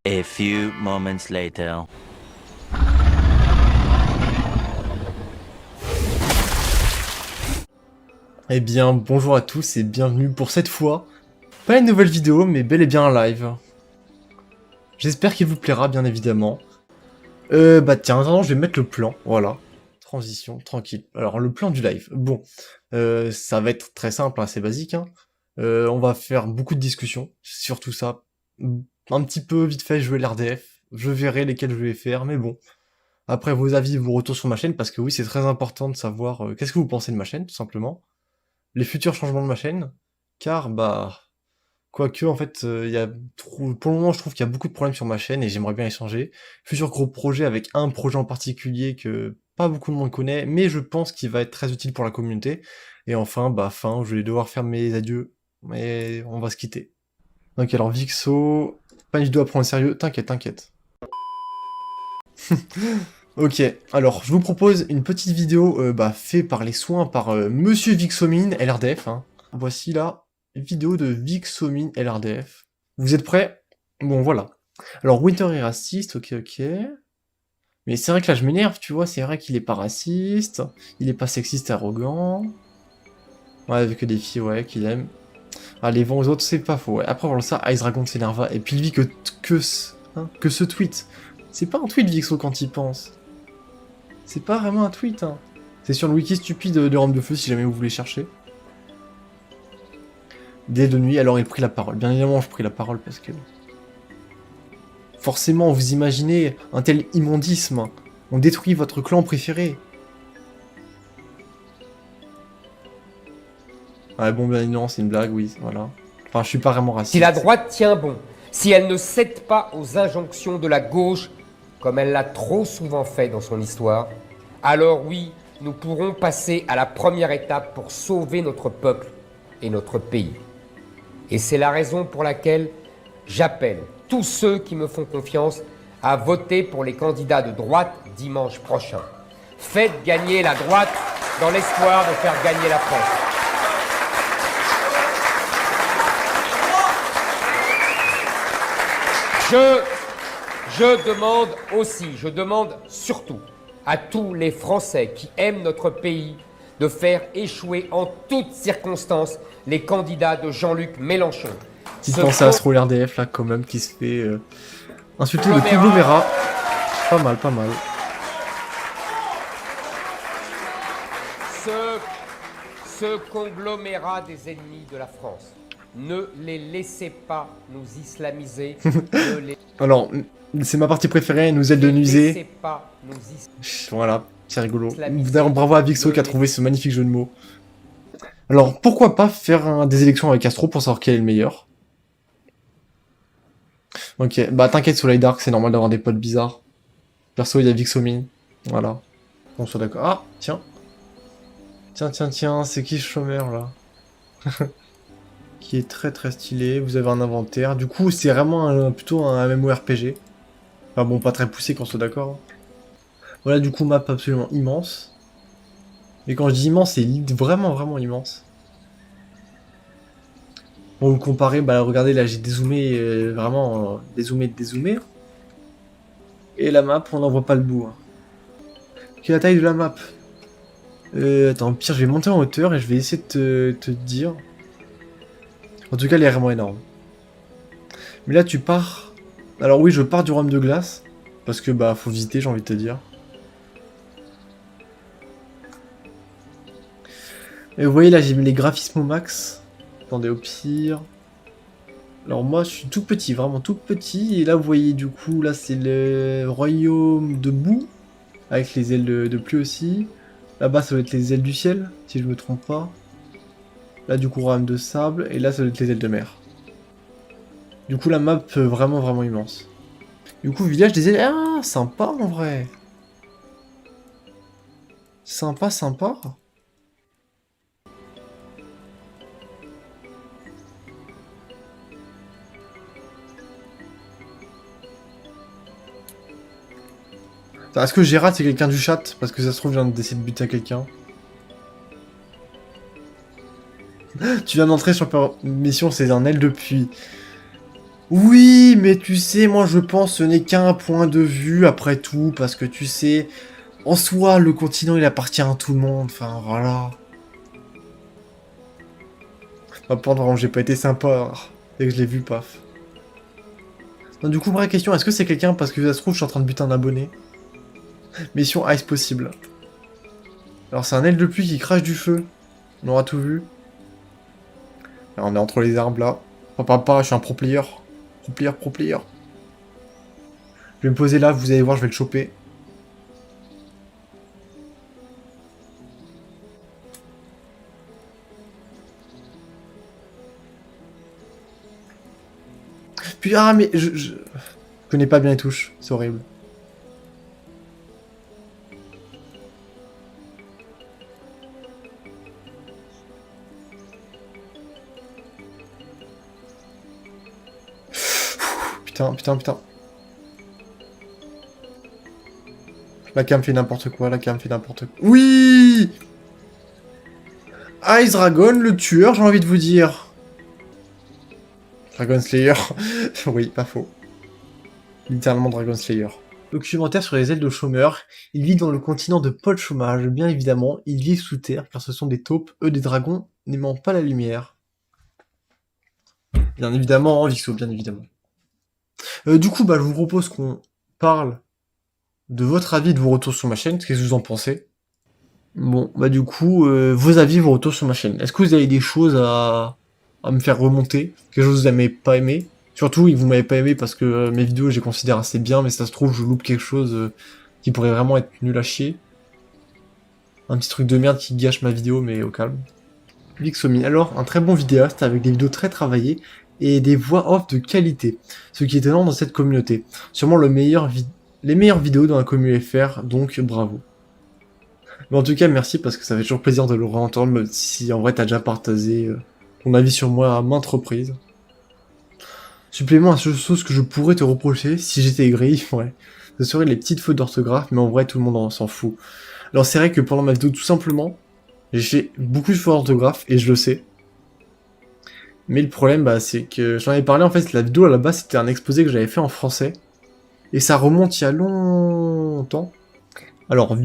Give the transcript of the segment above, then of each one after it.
A few moments later. Eh bien, bonjour à tous et bienvenue pour cette fois. Pas une nouvelle vidéo, mais bel et bien un live. J'espère qu'il vous plaira, bien évidemment. Bah tiens, attends, je vais mettre le plan, voilà. Transition, tranquille. Alors, le plan du live. Bon, ça va être très simple, assez basique, hein. On va faire beaucoup de discussions, surtout ça. Un petit peu vite fait jouer l'RDF. Je verrai lesquels je vais faire, mais bon. Après, vos avis, vos retours sur ma chaîne, parce que oui, c'est très important de savoir qu'est-ce que vous pensez de ma chaîne, tout simplement. Les futurs changements de ma chaîne, car bah quoique en fait il y a pour le moment je trouve qu'il y a beaucoup de problèmes sur ma chaîne et j'aimerais bien échanger. Futur gros projet avec un projet en particulier que pas beaucoup de monde connaît, mais je pense qu'il va être très utile pour la communauté. Et enfin, bah fin, je vais devoir faire mes adieux, mais on va se quitter. Donc alors Vixo, pas une vidéo à prendre au sérieux, t'inquiète, t'inquiète. Ok, alors je vous propose une petite vidéo faite par les soins par Monsieur Vixomine LRDF. Hein. Voici la vidéo de Vixomine LRDF. Vous êtes prêts? Bon voilà. Alors Winter est raciste, ok. Mais c'est vrai que là je m'énerve, tu vois, c'est vrai qu'il est pas raciste, il est pas sexiste et arrogant. Ouais, avec des filles, ouais, qu'il aime. Ah, les vents aux autres, c'est pas faux, ouais. Après voilà ça, Ice Dragon s'énerva, et puis il vit que ce tweet. C'est pas un tweet Vixo quand il pense. C'est pas vraiment un tweet, hein. C'est sur le wiki stupide de Rome de Feu si jamais vous voulez chercher. Dès de nuit, alors il prit la parole. Bien évidemment, je pris la parole parce que... Forcément, vous imaginez un tel immondisme. On détruit votre clan préféré. Ouais, bon, bien évidemment, c'est une blague, oui, voilà. Enfin, je suis pas vraiment raciste. Si la droite tient bon, si elle ne cède pas aux injonctions de la gauche, comme elle l'a trop souvent fait dans son histoire, alors oui, nous pourrons passer à la première étape pour sauver notre peuple et notre pays. Et c'est la raison pour laquelle j'appelle tous ceux qui me font confiance à voter pour les candidats de droite dimanche prochain. Faites gagner la droite dans l'espoir de faire gagner la France. Je demande surtout à tous les Français qui aiment notre pays de faire échouer en toutes circonstances les candidats de Jean-Luc Mélenchon. Petite pensée à ce rôle RDF là quand même qui se fait insulter de conglomérat. Pas mal, pas mal. Ce conglomérat des ennemis de la France. Ne les laissez pas nous islamiser. Alors, c'est ma partie préférée, nous aide de nuiser. Pas nous voilà, c'est rigolo. D'ailleurs, bravo à Vixo qui a trouvé ce magnifique jeu de mots. Alors, pourquoi pas faire des élections avec Castro pour savoir quel est le meilleur? Ok, bah t'inquiète Soleil Dark, c'est normal d'avoir des potes bizarres. Perso, il y a Vixomine. Voilà. On soit d'accord. Ah, tiens. Tiens, c'est qui ce chômeur là? Qui est très très stylé, vous avez un inventaire. Du coup, c'est vraiment plutôt un MMORPG. Enfin bon, pas très poussé qu'on soit d'accord. Voilà, du coup, map absolument immense. Et quand je dis immense, c'est vraiment immense. Bon, vous comparez, bah regardez, là j'ai dézoomé, vraiment dézoomé. Et la map, on n'en voit pas le bout. Hein. Quelle est la taille de la map? Attends, pire, je vais monter en hauteur et je vais essayer de te dire. En tout cas, elle est vraiment énorme. Mais là, tu pars... Alors oui, je pars du royaume de glace. Parce que, bah, faut visiter, j'ai envie de te dire. Et vous voyez, là, j'ai mis les graphismes au max. Attendez, au pire... Alors moi, je suis tout petit, vraiment tout petit. Et là, vous voyez, du coup, là, c'est le royaume de boue. Avec les ailes de pluie aussi. Là-bas, ça doit être les ailes du ciel, si je me trompe pas. Là, du coup, royaume de sable. Et là, ça doit être les ailes de mer. Du coup, la map, vraiment immense. Du coup, village des ailes... Ah, sympa, en vrai. Sympa. Est-ce que Gérard, c'est quelqu'un du chat? Parce que ça se trouve, je viens d'essayer de buter à quelqu'un. Tu viens d'entrer sur mission, c'est un aile de pluie. Oui, mais tu sais, moi je pense ce n'est qu'un point de vue après tout, parce que tu sais, en soi, le continent il appartient à tout le monde, enfin voilà. Pendant j'ai pas été sympa, dès que je l'ai vu, paf. Non, du coup, vraie question, est-ce que c'est quelqu'un parce que ça se trouve, je suis en train de buter un abonné? Mission Ice possible. Alors c'est un aile de pluie qui crache du feu. On aura tout vu. Alors, on est entre les arbres là. Papa, je suis un pro player. Pro player, pro player. Je vais me poser là, vous allez voir, je vais le choper. Puis, ah, mais je connais pas bien les touches, c'est horrible. Putain, putain, putain. La cam fait n'importe quoi, la cam fait n'importe quoi. Oui! Ice Dragon, le tueur, j'ai envie de vous dire. Dragon Slayer. Oui, pas faux. Littéralement Dragon Slayer. Documentaire sur les ailes de chômeurs. Ils vivent dans le continent de Paul Chômage, bien évidemment. Ils vivent sous terre car ce sont des taupes, eux des dragons, n'aimant pas la lumière. Bien évidemment, hein, Vixo, bien évidemment. Du coup, bah, je vous propose qu'on parle de votre avis, de vos retours sur ma chaîne. Qu'est-ce que vous en pensez? Bon, bah du coup, vos avis, vos retours sur ma chaîne. Est-ce que vous avez des choses à me faire remonter? Quelque chose que vous n'avez pas aimé? Surtout, vous m'avez pas aimé parce que mes vidéos, je les considère assez bien, mais ça se trouve, je loupe quelque chose qui pourrait vraiment être nul à chier. Un petit truc de merde qui gâche ma vidéo, mais au calme. Vixomi, alors, un très bon vidéaste avec des vidéos très travaillées et des voix off de qualité, ce qui est étonnant dans cette communauté. Sûrement les meilleures vidéos dans la communauté FR, donc bravo. Mais en tout cas, merci parce que ça fait toujours plaisir de le réentendre, même si en vrai t'as déjà partagé ton avis sur moi à maintes reprises. Supplément à la seule chose que je pourrais te reprocher, si j'étais aigri, ouais, ce serait les petites fautes d'orthographe, mais en vrai tout le monde s'en fout. Alors c'est vrai que pendant ma vidéo, tout simplement, j'ai fait beaucoup de fautes d'orthographe, et je le sais. Mais le problème, bah, c'est que j'en avais parlé, en fait, la vidéo à la base, c'était un exposé que j'avais fait en français. Et ça remonte il y a longtemps. Alors,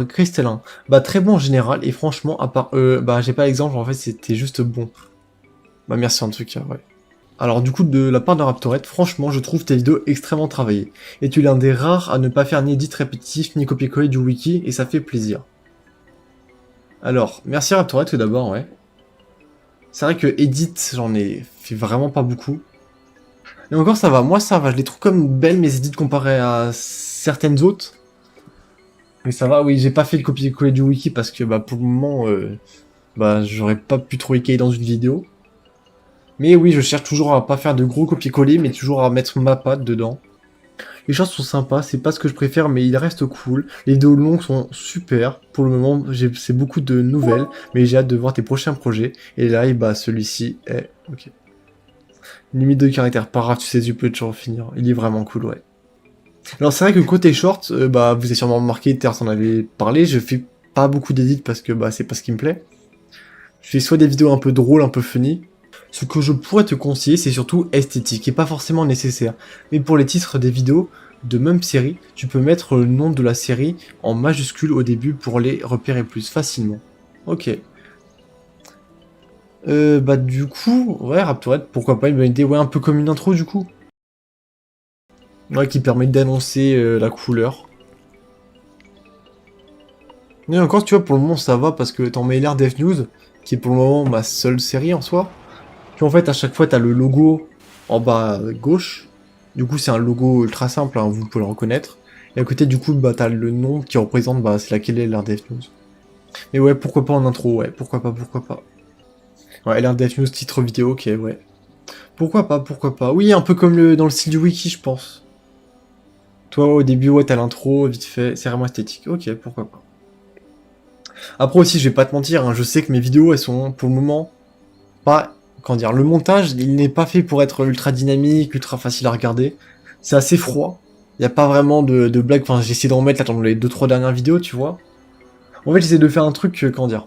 Cristallin, bah très bon en général, et franchement, à part bah j'ai pas l'exemple, en fait c'était juste bon. Bah merci en tout cas, ouais. Alors du coup, de la part de Raptorette, franchement, je trouve tes vidéos extrêmement travaillées. Et tu es l'un des rares à ne pas faire ni edit répétitif, ni copier-coller du wiki, et ça fait plaisir. Alors, merci Raptorette tout d'abord, ouais. C'est vrai que edit, j'en ai fait vraiment pas beaucoup. Et encore ça va, moi ça va, je les trouve comme belles mes edits comparés à certaines autres. Mais ça va, oui, j'ai pas fait le copier-coller du wiki parce que bah pour le moment, bah j'aurais pas pu trop écailler dans une vidéo. Mais oui, je cherche toujours à pas faire de gros copier-coller, mais toujours à mettre ma patte dedans. Les choses sont sympas, c'est pas ce que je préfère, mais il reste cool. Les vidéos longues sont super. Pour le moment, c'est beaucoup de nouvelles, mais j'ai hâte de voir tes prochains projets. Et là, bah celui-ci est... ok. Limite de caractère, pas grave, tu sais, tu peux toujours finir. Il est vraiment cool, ouais. Alors c'est vrai que côté short, bah vous avez sûrement remarqué, Terre s'en avait parlé, je fais pas beaucoup d'édits parce que bah c'est pas ce qui me plaît. Je fais soit des vidéos un peu drôles, un peu funny. Ce que je pourrais te conseiller, c'est surtout esthétique, et pas forcément nécessaire. Mais pour les titres des vidéos de même série, tu peux mettre le nom de la série en majuscule au début pour les repérer plus facilement. Ok. Bah du coup, ouais, Raptorette, pourquoi pas une bonne idée, ouais, un peu comme une intro du coup. Ouais, qui permet d'annoncer la couleur. Mais encore, tu vois, pour le moment, ça va, parce que t'en mets l'air Death News, qui est pour le moment ma seule série en soi. Puis en fait, à chaque fois, t'as le logo en bas à gauche. Du coup, c'est un logo ultra simple, hein, vous pouvez le reconnaître. Et à côté, du coup, bah, t'as le nom qui représente, bah, c'est laquelle est l'ère Death News. Mais ouais, pourquoi pas en intro, ouais, pourquoi pas, pourquoi pas. Ouais, l'ère Death News, titre vidéo, ok, ouais. Pourquoi pas, pourquoi pas. Oui, un peu comme dans le style du wiki, je pense. Toi, au début, ouais, t'as l'intro, vite fait, c'est vraiment esthétique. Ok, pourquoi pas. Après aussi, je vais pas te mentir, hein, je sais que mes vidéos, elles sont, pour le moment, pas... Comment dire, le montage, il n'est pas fait pour être ultra dynamique, ultra facile à regarder. C'est assez froid. Il n'y a pas vraiment de blagues. Enfin, j'ai essayé d'en mettre là dans les 2-3 dernières vidéos, tu vois. En fait, j'essaie de faire un truc, comment dire.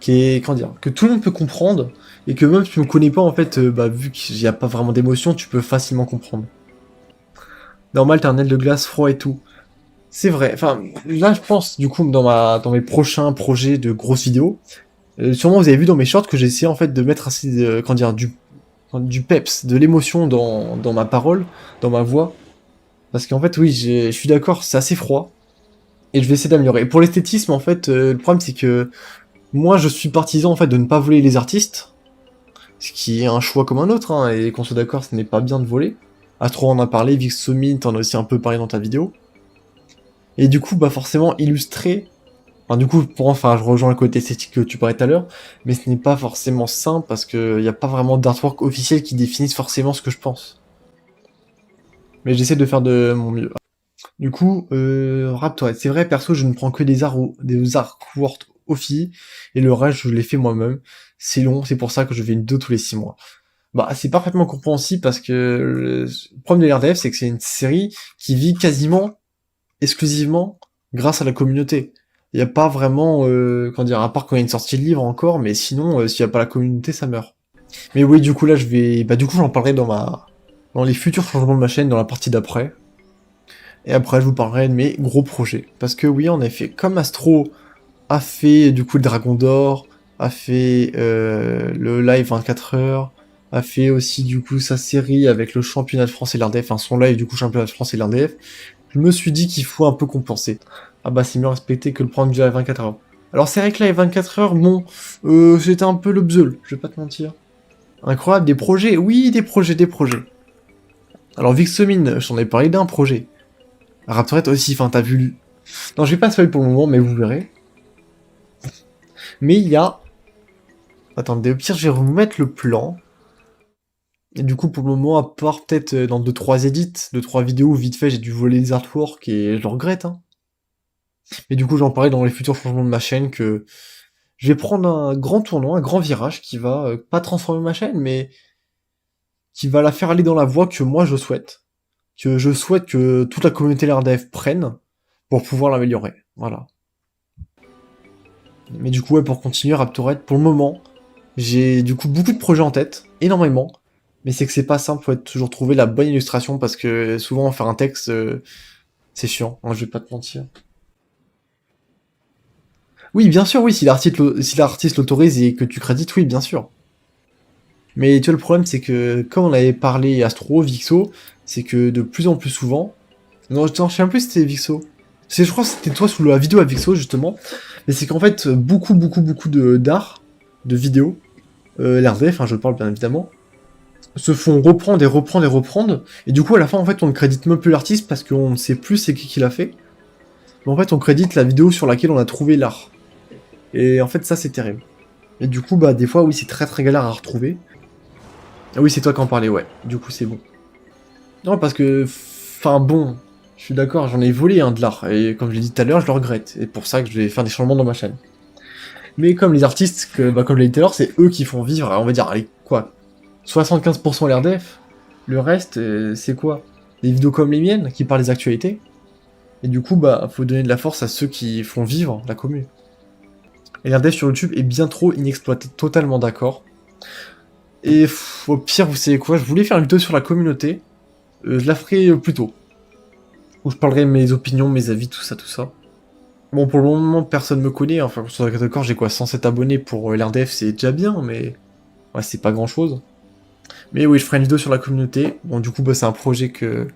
qui est, comment dire, que tout le monde peut comprendre, et que même si tu me connais pas, en fait, vu qu'il n'y a pas vraiment d'émotion, tu peux facilement comprendre. Normal, t'as un aile de glace froid et tout. C'est vrai, enfin, là, je pense, du coup, dans mes prochains projets de grosses vidéos, sûrement vous avez vu dans mes shorts que j'ai essayé, en fait, de mettre assez, comment dire, du peps, de l'émotion dans ma parole, dans ma voix. Parce qu'en fait, oui, je suis d'accord, c'est assez froid. Et je vais essayer d'améliorer. Et pour l'esthétisme, en fait, le problème, c'est que moi, je suis partisan, en fait, de ne pas voler les artistes. Ce qui est un choix comme un autre, hein, et qu'on soit d'accord, ce n'est pas bien de voler. Astro en a parlé, Vixomine, t'en as aussi un peu parlé dans ta vidéo. Et du coup, forcément, illustrer... Enfin, du coup, je rejoins le côté esthétique que tu parlais tout à l'heure, mais ce n'est pas forcément simple, parce qu'il n'y a pas vraiment d'artwork officiel qui définisse forcément ce que je pense. Mais j'essaie de faire de mon mieux. Du coup, Raptor, c'est vrai, perso, je ne prends que des artworks offi, et le reste, je les fais moi-même. C'est long, c'est pour ça que je fais une 2 tous les 6 mois. C'est parfaitement compréhensible parce que le problème de l'RDF, c'est que c'est une série qui vit quasiment exclusivement grâce à la communauté. Il n'y a pas vraiment, comment dire, à part quand il y a une sortie de livre encore, mais sinon, s'il n'y a pas la communauté, ça meurt. Mais oui, du coup, là, j'en parlerai dans les futurs changements de ma chaîne, dans la partie d'après. Et après, je vous parlerai de mes gros projets. Parce que oui, en effet, comme Astro a fait, du coup, le Dragon d'Or, a fait le live 24 heures, a fait aussi, du coup, sa série avec le championnat de France et l'RDF, enfin, son live, du coup, championnat de France et l'RDF, je me suis dit qu'il faut un peu compenser. C'est mieux respecté que le prendre du live 24 heures. Alors, c'est vrai que live 24 heures, bon, c'était un peu le bzeul, je vais pas te mentir. Incroyable, des projets, oui, des projets. Alors, Vixomine, j'en ai parlé d'un projet. Raptorette aussi, enfin, t'as vu... Non, je vais pas spoiler pour le moment, mais vous verrez. Mais il y a... Attendez, au pire, je vais remettre le plan. Et du coup, pour le moment, à part peut-être dans 2-3 edits, 2-3 vidéos, vite fait, j'ai dû voler les artworks et je le regrette, hein. Mais du coup, j'en parlerai dans les futurs changements de ma chaîne que... Je vais prendre un grand tournant, un grand virage qui va pas transformer ma chaîne, mais qui va la faire aller dans la voie que moi je souhaite. Que je souhaite que toute la communauté LRDF prenne pour pouvoir l'améliorer. Voilà. Mais du coup, ouais, pour continuer, Raptorette, pour le moment, j'ai du coup beaucoup de projets en tête, énormément. Mais c'est que c'est pas simple, faut toujours trouver la bonne illustration parce que souvent faire un texte, c'est chiant, hein, je vais pas te mentir. Oui, bien sûr, oui, si l'artiste l'autorise et que tu crédites, oui, bien sûr. Mais tu vois, le problème, c'est que, comme on avait parlé Astro, Vixo, c'est que de plus en plus souvent... Non, je sais plus si c'était Vixo. Je crois que c'était toi sous la vidéo à Vixo, justement. Mais c'est qu'en fait, beaucoup d'art, de vidéos, l'RDF, je parle bien évidemment, se font reprendre, et du coup, à la fin, en fait, on ne crédite même plus l'artiste parce qu'on ne sait plus c'est qui l'a fait. Mais en fait, on crédite la vidéo sur laquelle on a trouvé l'art. Et en fait, ça, c'est terrible. Et du coup, des fois, oui, c'est très galère à retrouver. Ah oui, c'est toi qui en parlais, ouais. Du coup, c'est bon. Non, parce que... Enfin, bon... Je suis d'accord, j'en ai volé de l'art, et comme je l'ai dit tout à l'heure, je le regrette. Et pour ça que je vais faire des changements dans ma chaîne. Mais comme les artistes, comme je l'ai dit tout à l'heure, c'est eux qui font vivre, on va dire, allez, quoi, 75% l'RDF, le reste, c'est quoi? Des vidéos comme les miennes, qui parlent des actualités. Et du coup, faut donner de la force à ceux qui font vivre la commune. Et l'RDF sur YouTube est bien trop inexploité, totalement d'accord. Et au pire, vous savez quoi, je voulais faire une vidéo sur la communauté, je la ferai plus tôt. Où je parlerai de mes opinions, mes avis, tout ça. Bon, pour le moment, personne me connaît, enfin, sur la d'accord, j'ai quoi, 107 abonnés pour l'RDF, c'est déjà bien, mais... Ouais, c'est pas grand-chose. Mais oui, je ferai une vidéo sur la communauté. Bon, du coup, c'est un projet que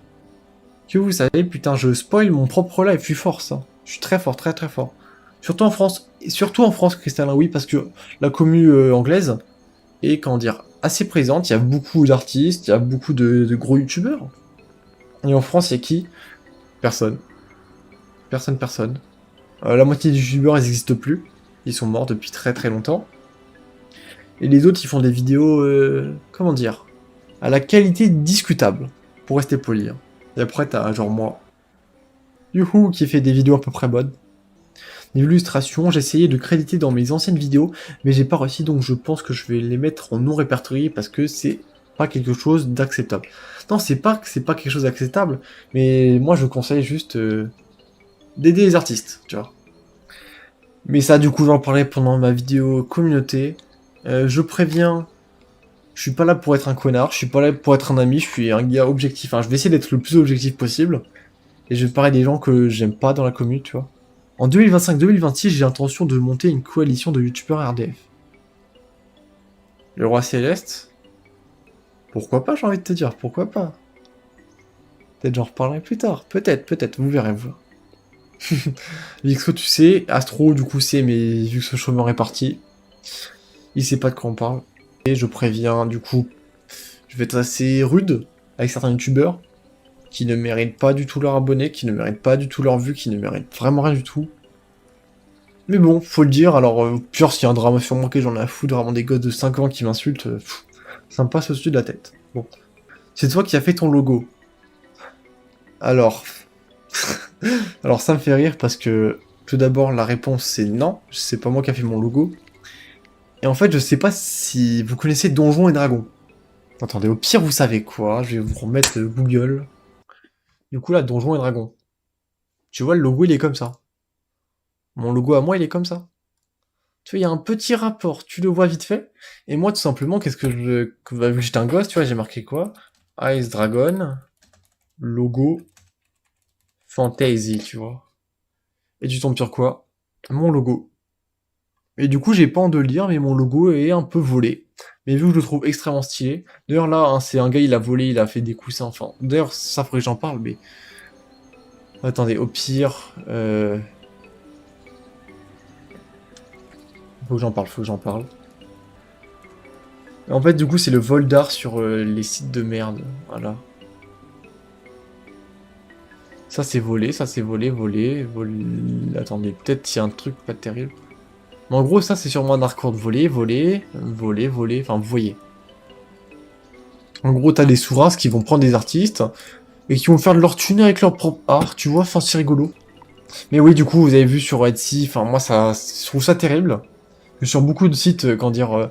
vous savez, putain, je spoil mon propre live, je suis fort, ça. Je suis très fort. Surtout en France, Crystalin, oui, parce que la commu anglaise est, comment dire, assez présente, il y a beaucoup d'artistes, il y a beaucoup de gros youtubeurs. Et en France, il y a qui? Personne. Personne. La moitié des youtubeurs, ils n'existent plus. Ils sont morts depuis très longtemps. Et les autres, ils font des vidéos, comment dire, à la qualité discutable, pour rester poli. Hein. Et après, t'as genre moi, youhou, qui fait des vidéos à peu près bonnes. Niveau illustration, j'ai essayé de créditer dans mes anciennes vidéos, mais j'ai pas réussi, donc je pense que je vais les mettre en non répertorié parce que c'est pas quelque chose d'acceptable. Non, c'est pas quelque chose d'acceptable, mais moi je conseille juste d'aider les artistes, tu vois. Mais ça, du coup, j'en parlais pendant ma vidéo communauté. Je préviens, je suis pas là pour être un connard, je suis pas là pour être un ami, je suis un gars objectif. Enfin, je vais essayer d'être le plus objectif possible. Et je vais parler des gens que j'aime pas dans la commune, tu vois. En 2025-2026, j'ai l'intention de monter une coalition de youtubeurs RDF. Le roi céleste? Pourquoi pas, j'ai envie de te dire, pourquoi pas? Peut-être j'en reparlerai plus tard, peut-être, vous verrez, vous. Vixo, tu sais, Astro, du coup, c'est, mais vu que ce chômeur est parti, il sait pas de quoi on parle. Et je préviens, du coup, je vais être assez rude avec certains youtubeurs qui ne méritent pas du tout leur abonné, qui ne méritent pas du tout leur vue, qui ne méritent vraiment rien du tout. Mais bon, faut le dire, alors, pire, s'il y a un drama sur moi, j'en ai à foutre, vraiment des gosses de 5 ans qui m'insultent, ça me passe au-dessus de la tête. Bon. C'est toi qui as fait ton logo. Alors... Alors ça me fait rire parce que, tout d'abord, la réponse c'est non, c'est pas moi qui a fait mon logo. Et en fait, je sais pas si vous connaissez Donjons et Dragons. Attendez, au pire, vous savez quoi, je vais vous remettre Google. Du coup, là, Donjons et Dragons. Tu vois, le logo, il est comme ça. Mon logo à moi, il est comme ça. Tu vois, il y a un petit rapport, tu le vois vite fait. Et moi, tout simplement, qu'est-ce que je... Bah, vu que j'étais un gosse, tu vois, j'ai marqué quoi? Ice Dragon, logo, Fantasy, tu vois. Et tu tombes sur quoi? Mon logo. Et du coup, j'ai pas envie de le lire, mais mon logo est un peu volé. Mais vu que je le trouve extrêmement stylé. D'ailleurs, là, hein, c'est un gars, il a volé, il a fait des coussins, enfin... D'ailleurs, ça faudrait que j'en parle, mais... Attendez, au pire... Faut que j'en parle. En fait, du coup, c'est le vol d'art sur les sites de merde. Voilà. Ça, c'est volé, volé. Attendez, peut-être il y a un truc pas terrible. Mais en gros, ça, c'est sûrement un hardcore de voler. Enfin, vous voyez. En gros, t'as des sous qui vont prendre des artistes et qui vont faire de leur thune avec leur propre art, tu vois, enfin, c'est rigolo. Mais oui, du coup, vous avez vu sur Etsy, enfin, moi, ça, je trouve ça terrible. Sur beaucoup de sites, comment dire,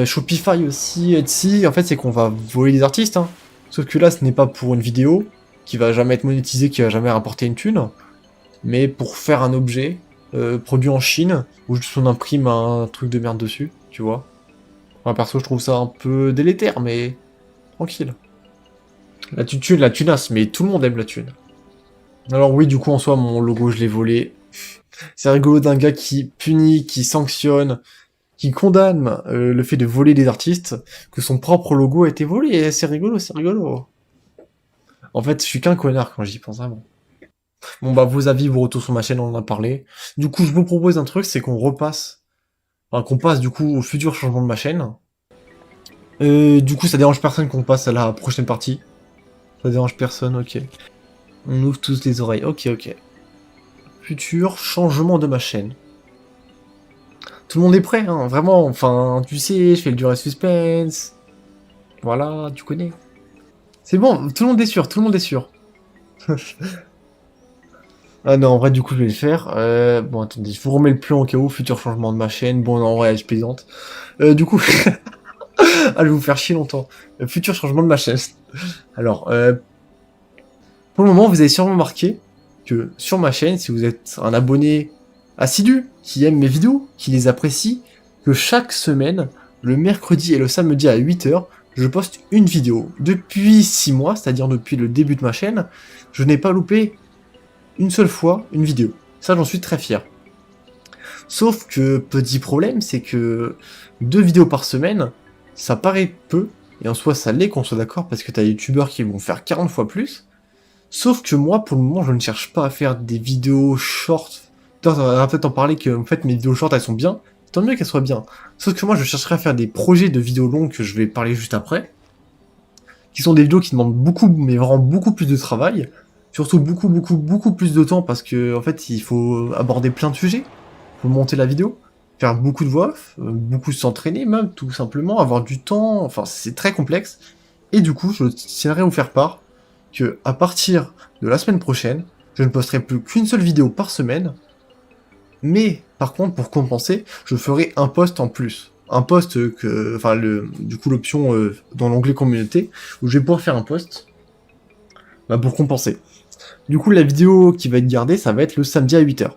Shopify aussi, Etsy, en fait, c'est qu'on va voler des artistes, hein. Sauf que là, ce n'est pas pour une vidéo qui va jamais être monétisée, qui va jamais rapporter une thune, mais pour faire un objet produit en Chine, où juste on imprime un truc de merde dessus, tu vois. Moi, perso, je trouve ça un peu délétère, mais tranquille. La thune, la tunasse, mais tout le monde aime la thune. Alors oui, du coup, en soi, mon logo, je l'ai volé. C'est rigolo d'un gars qui punit, qui sanctionne, qui condamne le fait de voler des artistes, que son propre logo a été volé, et c'est rigolo, c'est rigolo. En fait, je suis qu'un connard quand j'y pense vraiment. Bon bah, vos avis, vos retours sur ma chaîne, on en a parlé. Du coup, je vous propose un truc, c'est qu'on repasse, enfin, qu'on passe du coup au futur changement de ma chaîne. Du coup, ça dérange personne qu'on passe à la prochaine partie. Ça dérange personne, ok. On ouvre tous les oreilles, ok. Futur changement de ma chaîne. Tout le monde est prêt, hein, vraiment, enfin, tu sais, je fais le durée suspense. Voilà, tu connais. C'est bon, tout le monde est sûr. Ah non, en vrai, du coup, je vais le faire. Bon, attendez, je vous remets le plan au cas où, futur changement de ma chaîne. Bon, non, en vrai, je plaisante. Du coup... ah, je vais vous faire chier longtemps. Futur changement de ma chaîne. Alors, pour le moment, vous avez sûrement remarqué que sur ma chaîne, si vous êtes un abonné assidu, qui aime mes vidéos, qui les apprécie, que chaque semaine, le mercredi et le samedi à 8h, je poste une vidéo. Depuis 6 mois, c'est-à-dire depuis le début de ma chaîne, je n'ai pas loupé une seule fois une vidéo. Ça, j'en suis très fier. Sauf que, petit problème, c'est que 2 vidéos par semaine, ça paraît peu, et en soi ça l'est qu'on soit d'accord, parce que t'as des youtubeurs qui vont faire 40 fois plus. Sauf que moi, pour le moment, je ne cherche pas à faire des vidéos short. On va peut-être en parler que, en fait, mes vidéos short, elles sont bien. Tant mieux qu'elles soient bien. Sauf que moi, je chercherai à faire des projets de vidéos longues que je vais parler juste après. Qui sont des vidéos qui demandent beaucoup, mais vraiment beaucoup plus de travail. Surtout beaucoup plus de temps parce que, en fait, il faut aborder plein de sujets. Il faut monter la vidéo. Faire beaucoup de voix off, beaucoup s'entraîner même, tout simplement, avoir du temps. Enfin, c'est très complexe. Et du coup, je tiendrai à vous faire part que à partir de la semaine prochaine, je ne posterai plus qu'une seule vidéo par semaine, mais par contre, pour compenser, je ferai un post en plus. Un post que, enfin, du coup, l'option dans l'onglet communauté, où je vais pouvoir faire un post bah, pour compenser. Du coup, la vidéo qui va être gardée, ça va être le samedi à 8h.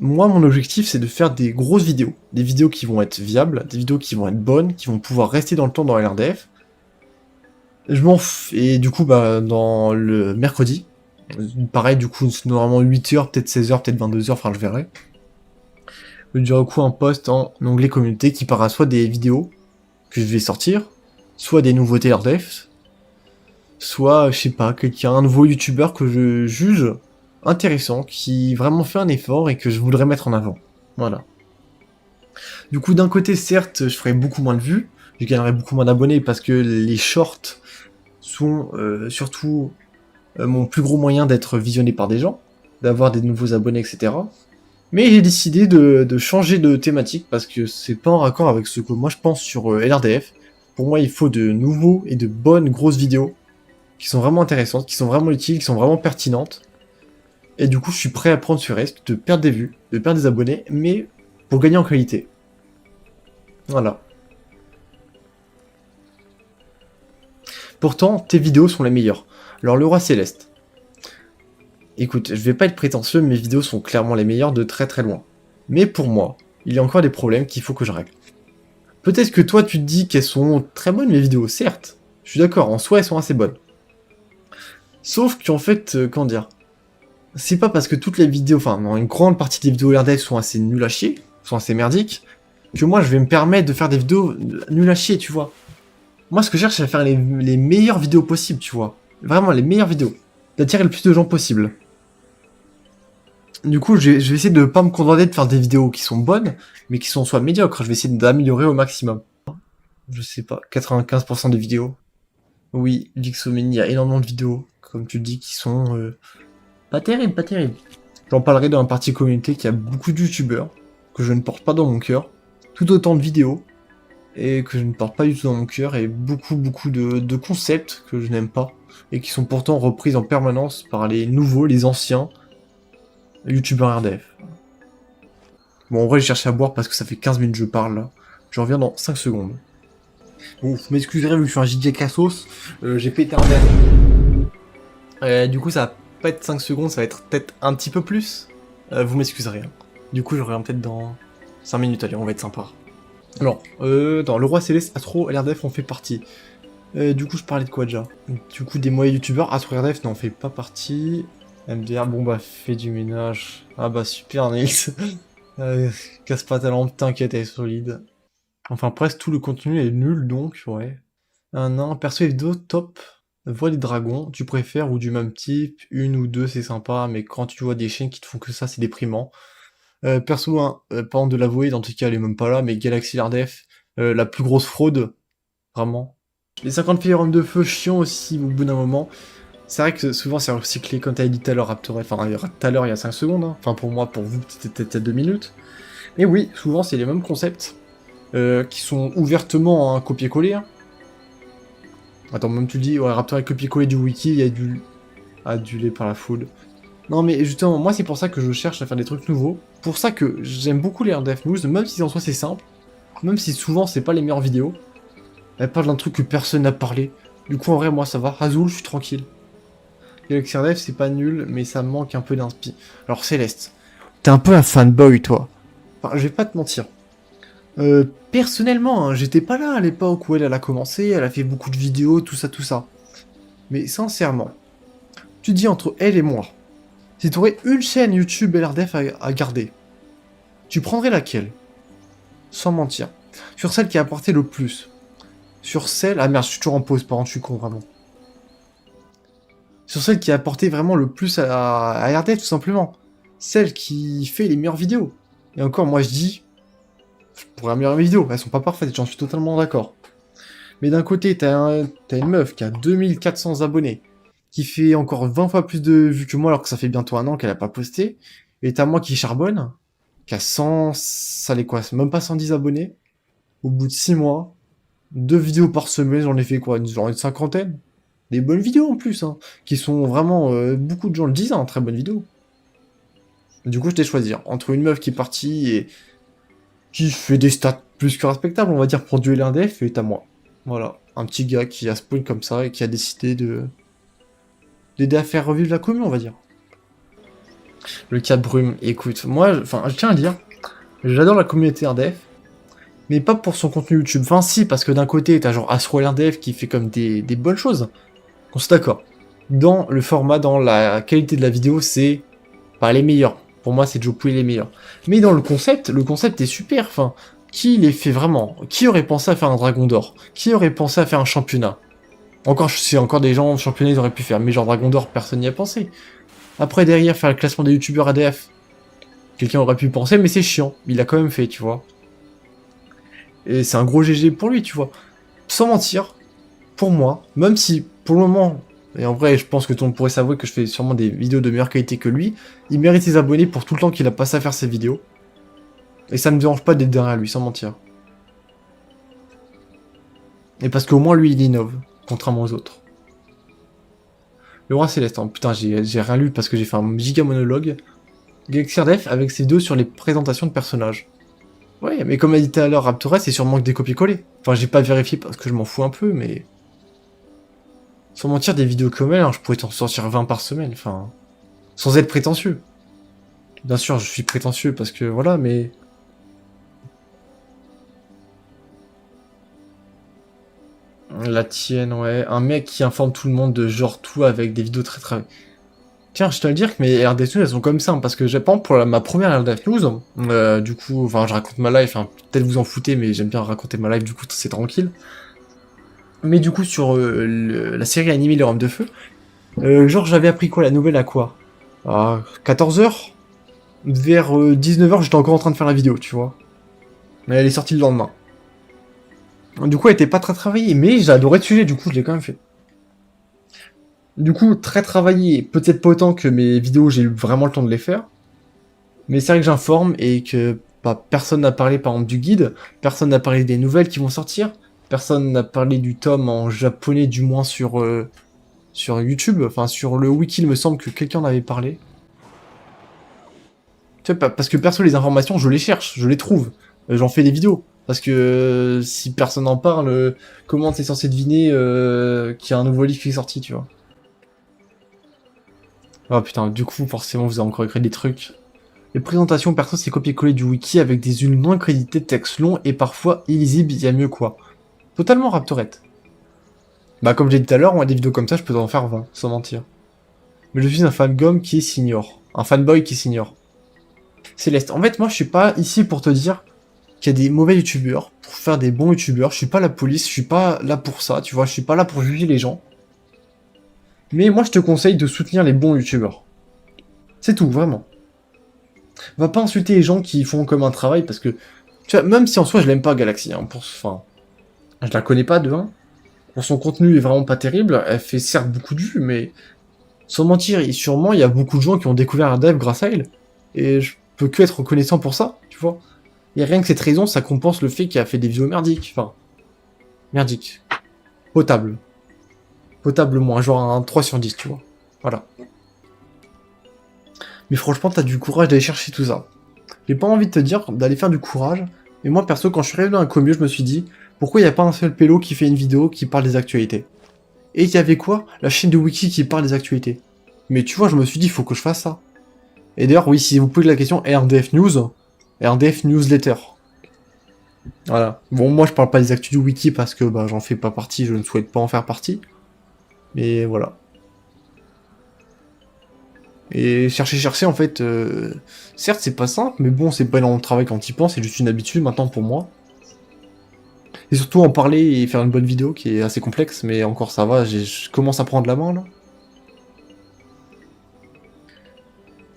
Moi, mon objectif, c'est de faire des grosses vidéos. Des vidéos qui vont être viables, des vidéos qui vont être bonnes, qui vont pouvoir rester dans le temps dans LRDF. Et du coup, bah, dans le mercredi, pareil, du coup, normalement 8h, peut-être 16h, peut-être 22h, enfin, je verrai. Je dirai au coup un post en onglet communauté qui parlera soit des vidéos que je vais sortir, soit des nouveautés LRDF, soit, je sais pas, un nouveau youtubeur que je juge intéressant, qui vraiment fait un effort et que je voudrais mettre en avant. Voilà. Du coup, d'un côté, certes, je ferai beaucoup moins de vues, je gagnerai beaucoup moins d'abonnés parce que les shorts sont surtout mon plus gros moyen d'être visionné par des gens, d'avoir des nouveaux abonnés, etc. Mais j'ai décidé de changer de thématique parce que c'est pas en raccord avec ce que moi je pense sur LRDF. Pour moi, il faut de nouveaux et de bonnes grosses vidéos qui sont vraiment intéressantes, qui sont vraiment utiles, qui sont vraiment pertinentes. Et du coup, je suis prêt à prendre ce risque de perdre des vues, de perdre des abonnés, mais pour gagner en qualité. Voilà. Pourtant, tes vidéos sont les meilleures. Alors, le roi céleste. Écoute, je vais pas être prétentieux, mes vidéos sont clairement les meilleures de très très loin. Mais pour moi, il y a encore des problèmes qu'il faut que je règle. Peut-être que toi, tu te dis qu'elles sont très bonnes mes vidéos, certes. Je suis d'accord, en soi, elles sont assez bonnes. Sauf qu'en fait, comment dire, c'est pas parce que toutes les vidéos, enfin, une grande partie des vidéos LRDF sont assez nulles à chier, sont assez merdiques, que moi, je vais me permettre de faire des vidéos nulles à chier, tu vois. Moi, ce que je cherche, c'est à faire les meilleures vidéos possibles, tu vois. Vraiment, les meilleures vidéos. D'attirer le plus de gens possible. Du coup, je vais essayer de pas me contenter de faire des vidéos qui sont bonnes, mais qui sont soit médiocres. Je vais essayer d'améliorer au maximum. Je sais pas, 95% des vidéos. Oui, Vixomini, il y a énormément de vidéos, comme tu dis, qui sont pas terribles, pas terribles. J'en parlerai dans la partie communauté qui a beaucoup de youtubeurs, que je ne porte pas dans mon cœur, tout autant de vidéos, et que je ne porte pas du tout dans mon cœur, et beaucoup de concepts que je n'aime pas, et qui sont pourtant reprises en permanence par les nouveaux, les anciens, youtubeurs RDF. Bon, en vrai, je cherche à boire parce que ça fait 15 minutes que je parle, là. Je reviens dans 5 secondes. Bon, vous m'excuserez, vu que je suis un JJ Cassos, j'ai pété un verre. Du coup, ça va pas être 5 secondes, ça va être peut-être un petit peu plus. Vous m'excuserez. Hein. Du coup, je reviens peut-être dans 5 minutes, allez, on va être sympa. Alors, dans Le Roi Céleste, Astro, LRDF, on fait partie. Du coup, je parlais de quoi déjà? Du coup, des moyens youtubeurs, Astro RDF, non, on fait pas partie. MDR, bon bah, fait du ménage. Ah bah, super, Nils. Casse pas ta lampe, t'inquiète, elle est solide. Enfin, presque tout le contenu est nul, donc, ouais. Non, perso et vidéo, top. Vois des dragons, tu préfères ou du même type, une ou deux, c'est sympa, mais quand tu vois des chaînes qui te font que ça, c'est déprimant. Perso, pas honte de l'avouer, dans tout cas, elle est même pas là, mais Galaxy RDF, la plus grosse fraude, vraiment. Les 50 filles de feu, chiant aussi, au bout d'un moment. C'est vrai que souvent, c'est recyclé, comme t'as dit tout à l'heure, Raptorel, enfin, tout à l'heure, il y a 5 secondes, hein. Enfin, pour moi, pour vous, c'était peut-être 2 minutes. Mais oui, souvent, c'est les mêmes concepts, qui sont ouvertement copier-coller, hein. Attends, même tu dis, ouais, Raptor est copier-coller du wiki, il y a du adulé par la foule. Non, mais justement, moi, c'est pour ça que je cherche à faire des trucs nouveaux. Pour ça que j'aime beaucoup les RDF News, même si en soi c'est simple, même si souvent c'est pas les meilleures vidéos. Elle parle d'un truc que personne n'a parlé. Du coup, en vrai, moi, ça va. Azul, je suis tranquille. Galaxy RDF, c'est pas nul, mais ça manque un peu d'inspi. Alors, Céleste, t'es un peu un fanboy, toi. Enfin, je vais pas te mentir. Personnellement, hein, j'étais pas là à l'époque où elle a commencé, elle a fait beaucoup de vidéos, tout ça, tout ça. Mais sincèrement, tu dis entre elle et moi, si tu aurais une chaîne YouTube LRDF à garder, tu prendrais laquelle? Sans mentir. Sur celle qui a apporté le plus. Sur celle... Ah merde, je suis toujours en pause, par contre, je suis con, vraiment. Sur celle qui a apporté vraiment le plus à LRDF, tout simplement. Celle qui fait les meilleures vidéos. Et encore, moi je dis... Pour améliorer mes vidéos, elles sont pas parfaites, j'en suis totalement d'accord. Mais d'un côté, t'as une meuf qui a 2400 abonnés, qui fait encore 20 fois plus de vues que moi, alors que ça fait bientôt un an qu'elle a pas posté. Et t'as moi qui charbonne, qui a 100... Ça l'est quoi? Même pas 110 abonnés. Au bout de 6 mois, 2 vidéos par semaine, j'en ai fait quoi? Genre une cinquantaine? Des bonnes vidéos en plus, hein, qui sont vraiment... beaucoup de gens le disent, hein, très bonnes vidéos. Du coup, je t'ai choisi entre une meuf qui est partie et... qui fait des stats plus que respectables, on va dire, pour du LRDF, et t'as moi. Voilà, un petit gars qui a spawn comme ça et qui a décidé d'aider à faire revivre la commune, on va dire. Le cas de Brume, écoute, moi, enfin, je tiens à dire, j'adore la communauté RDF, mais pas pour son contenu YouTube. Enfin, si, parce que d'un côté, t'as genre Astroel RDF qui fait comme des bonnes choses. On s'est d'accord. Dans le format, dans la qualité de la vidéo, c'est pas les meilleurs. Pour moi, c'est Joe Poulet les meilleurs. Mais dans le concept est super. Enfin, qui les fait vraiment? Qui aurait pensé à faire un Dragon d'Or? Qui aurait pensé à faire un championnat? Encore, c'est encore des gens, championnat, ils auraient pu faire. Mais genre Dragon d'Or, personne n'y a pensé. Après, derrière, faire le classement des youtubeurs ADF. Quelqu'un aurait pu penser, mais c'est chiant. Il a quand même fait, tu vois. Et c'est un gros GG pour lui, tu vois. Sans mentir, pour moi, même si, pour le moment, et en vrai, je pense que tout le monde pourrait s'avouer que je fais sûrement des vidéos de meilleure qualité que lui, il mérite ses abonnés pour tout le temps qu'il a passé à faire ses vidéos. Et ça me dérange pas d'être derrière lui, sans mentir. Et parce qu'au moins, lui, il innove, contrairement aux autres. Le Roi Céleste, hein. Putain, j'ai rien lu parce que j'ai fait un giga monologue. Galaxy RDF avec ses deux sur les présentations de personnages. Ouais, mais comme a dit tout à l'heure Raptorès, c'est sûrement que des copier-coller. Enfin, j'ai pas vérifié parce que je m'en fous un peu, mais... Sans mentir, des vidéos comme elle, hein, je pourrais t'en sortir 20 par semaine, enfin... Sans être prétentieux. Bien sûr, je suis prétentieux parce que, voilà, mais... La tienne, ouais. Un mec qui informe tout le monde de genre tout avec des vidéos très... Tiens, je tiens à le dire que mes RDF News, elles sont comme ça, hein, parce que j'ai pas pour ma première RDF News, du coup, enfin, je raconte ma life, hein, peut-être vous en foutez, mais j'aime bien raconter ma life, du coup, c'est tranquille. Mais du coup, sur la série animée Les Roms de Feu, genre, j'avais appris quoi, la nouvelle à quoi? À 14h? Vers 19h, j'étais encore en train de faire la vidéo, tu vois. Mais elle est sortie le lendemain. Du coup, elle était pas très travaillée, mais j'ai adoré le sujet, du coup, je l'ai quand même fait. Du coup, très travaillé, peut-être pas autant que mes vidéos, j'ai eu vraiment le temps de les faire. Mais c'est vrai que j'informe et que bah, personne n'a parlé par exemple du guide, personne n'a parlé des nouvelles qui vont sortir, personne n'a parlé du tome en japonais du moins sur YouTube, enfin sur le wiki il me semble que quelqu'un en avait parlé. Tu vois, parce que perso les informations je les cherche, je les trouve, j'en fais des vidéos. Parce que si personne n'en parle, comment t'es censé deviner qu'il y a un nouveau livre qui est sorti, tu vois? Oh putain, du coup forcément vous avez encore écrit des trucs. Les présentations perso, c'est copier-coller du wiki avec des unes non créditées, textes longs et parfois illisibles, y a mieux quoi. Totalement Raptorette. Bah comme j'ai dit tout à l'heure, moi des vidéos comme ça, je peux en faire 20, sans mentir. Mais je suis un fangom qui s'ignore. Un fanboy qui s'ignore. Céleste, en fait moi je suis pas ici pour te dire qu'il y a des mauvais youtubeurs, pour faire des bons youtubeurs, je suis pas la police, je suis pas là pour ça, tu vois, je suis pas là pour juger les gens. Mais moi je te conseille de soutenir les bons youtubeurs. C'est tout, vraiment. Va pas insulter les gens qui font comme un travail parce que, tu vois, même si en soi je l'aime pas Galaxy, hein, enfin, je la connais pas de 1. Pour son contenu est vraiment pas terrible, elle fait certes beaucoup de vues, mais sans mentir, sûrement il y a beaucoup de gens qui ont découvert un dev grâce à elle. Et je peux que être reconnaissant pour ça, tu vois. Et rien que cette raison, ça compense le fait qu'elle a fait des vidéos merdiques, enfin, merdiques. Potable. Potable moins, genre un 3 sur 10, tu vois. Voilà. Mais franchement, t'as du courage d'aller chercher tout ça. J'ai pas envie de te dire d'aller faire du courage, mais moi perso, quand je suis arrivé dans un commu, je me suis dit, pourquoi il n'y a pas un seul pélo qui fait une vidéo qui parle des actualités? Et il y avait quoi? La chaîne de Wiki qui parle des actualités. Mais tu vois, je me suis dit, il faut que je fasse ça. Et d'ailleurs, oui, si vous posez la question, RDF News, RDF Newsletter. Voilà. Bon, moi je parle pas des actus du Wiki parce que bah, j'en fais pas partie, je ne souhaite pas en faire partie. Mais voilà. Et chercher, en fait, certes c'est pas simple, mais bon, c'est pas énormément de travail quand y penses, c'est juste une habitude maintenant pour moi. Et surtout en parler et faire une bonne vidéo qui est assez complexe, mais encore ça va, je commence à prendre la main là.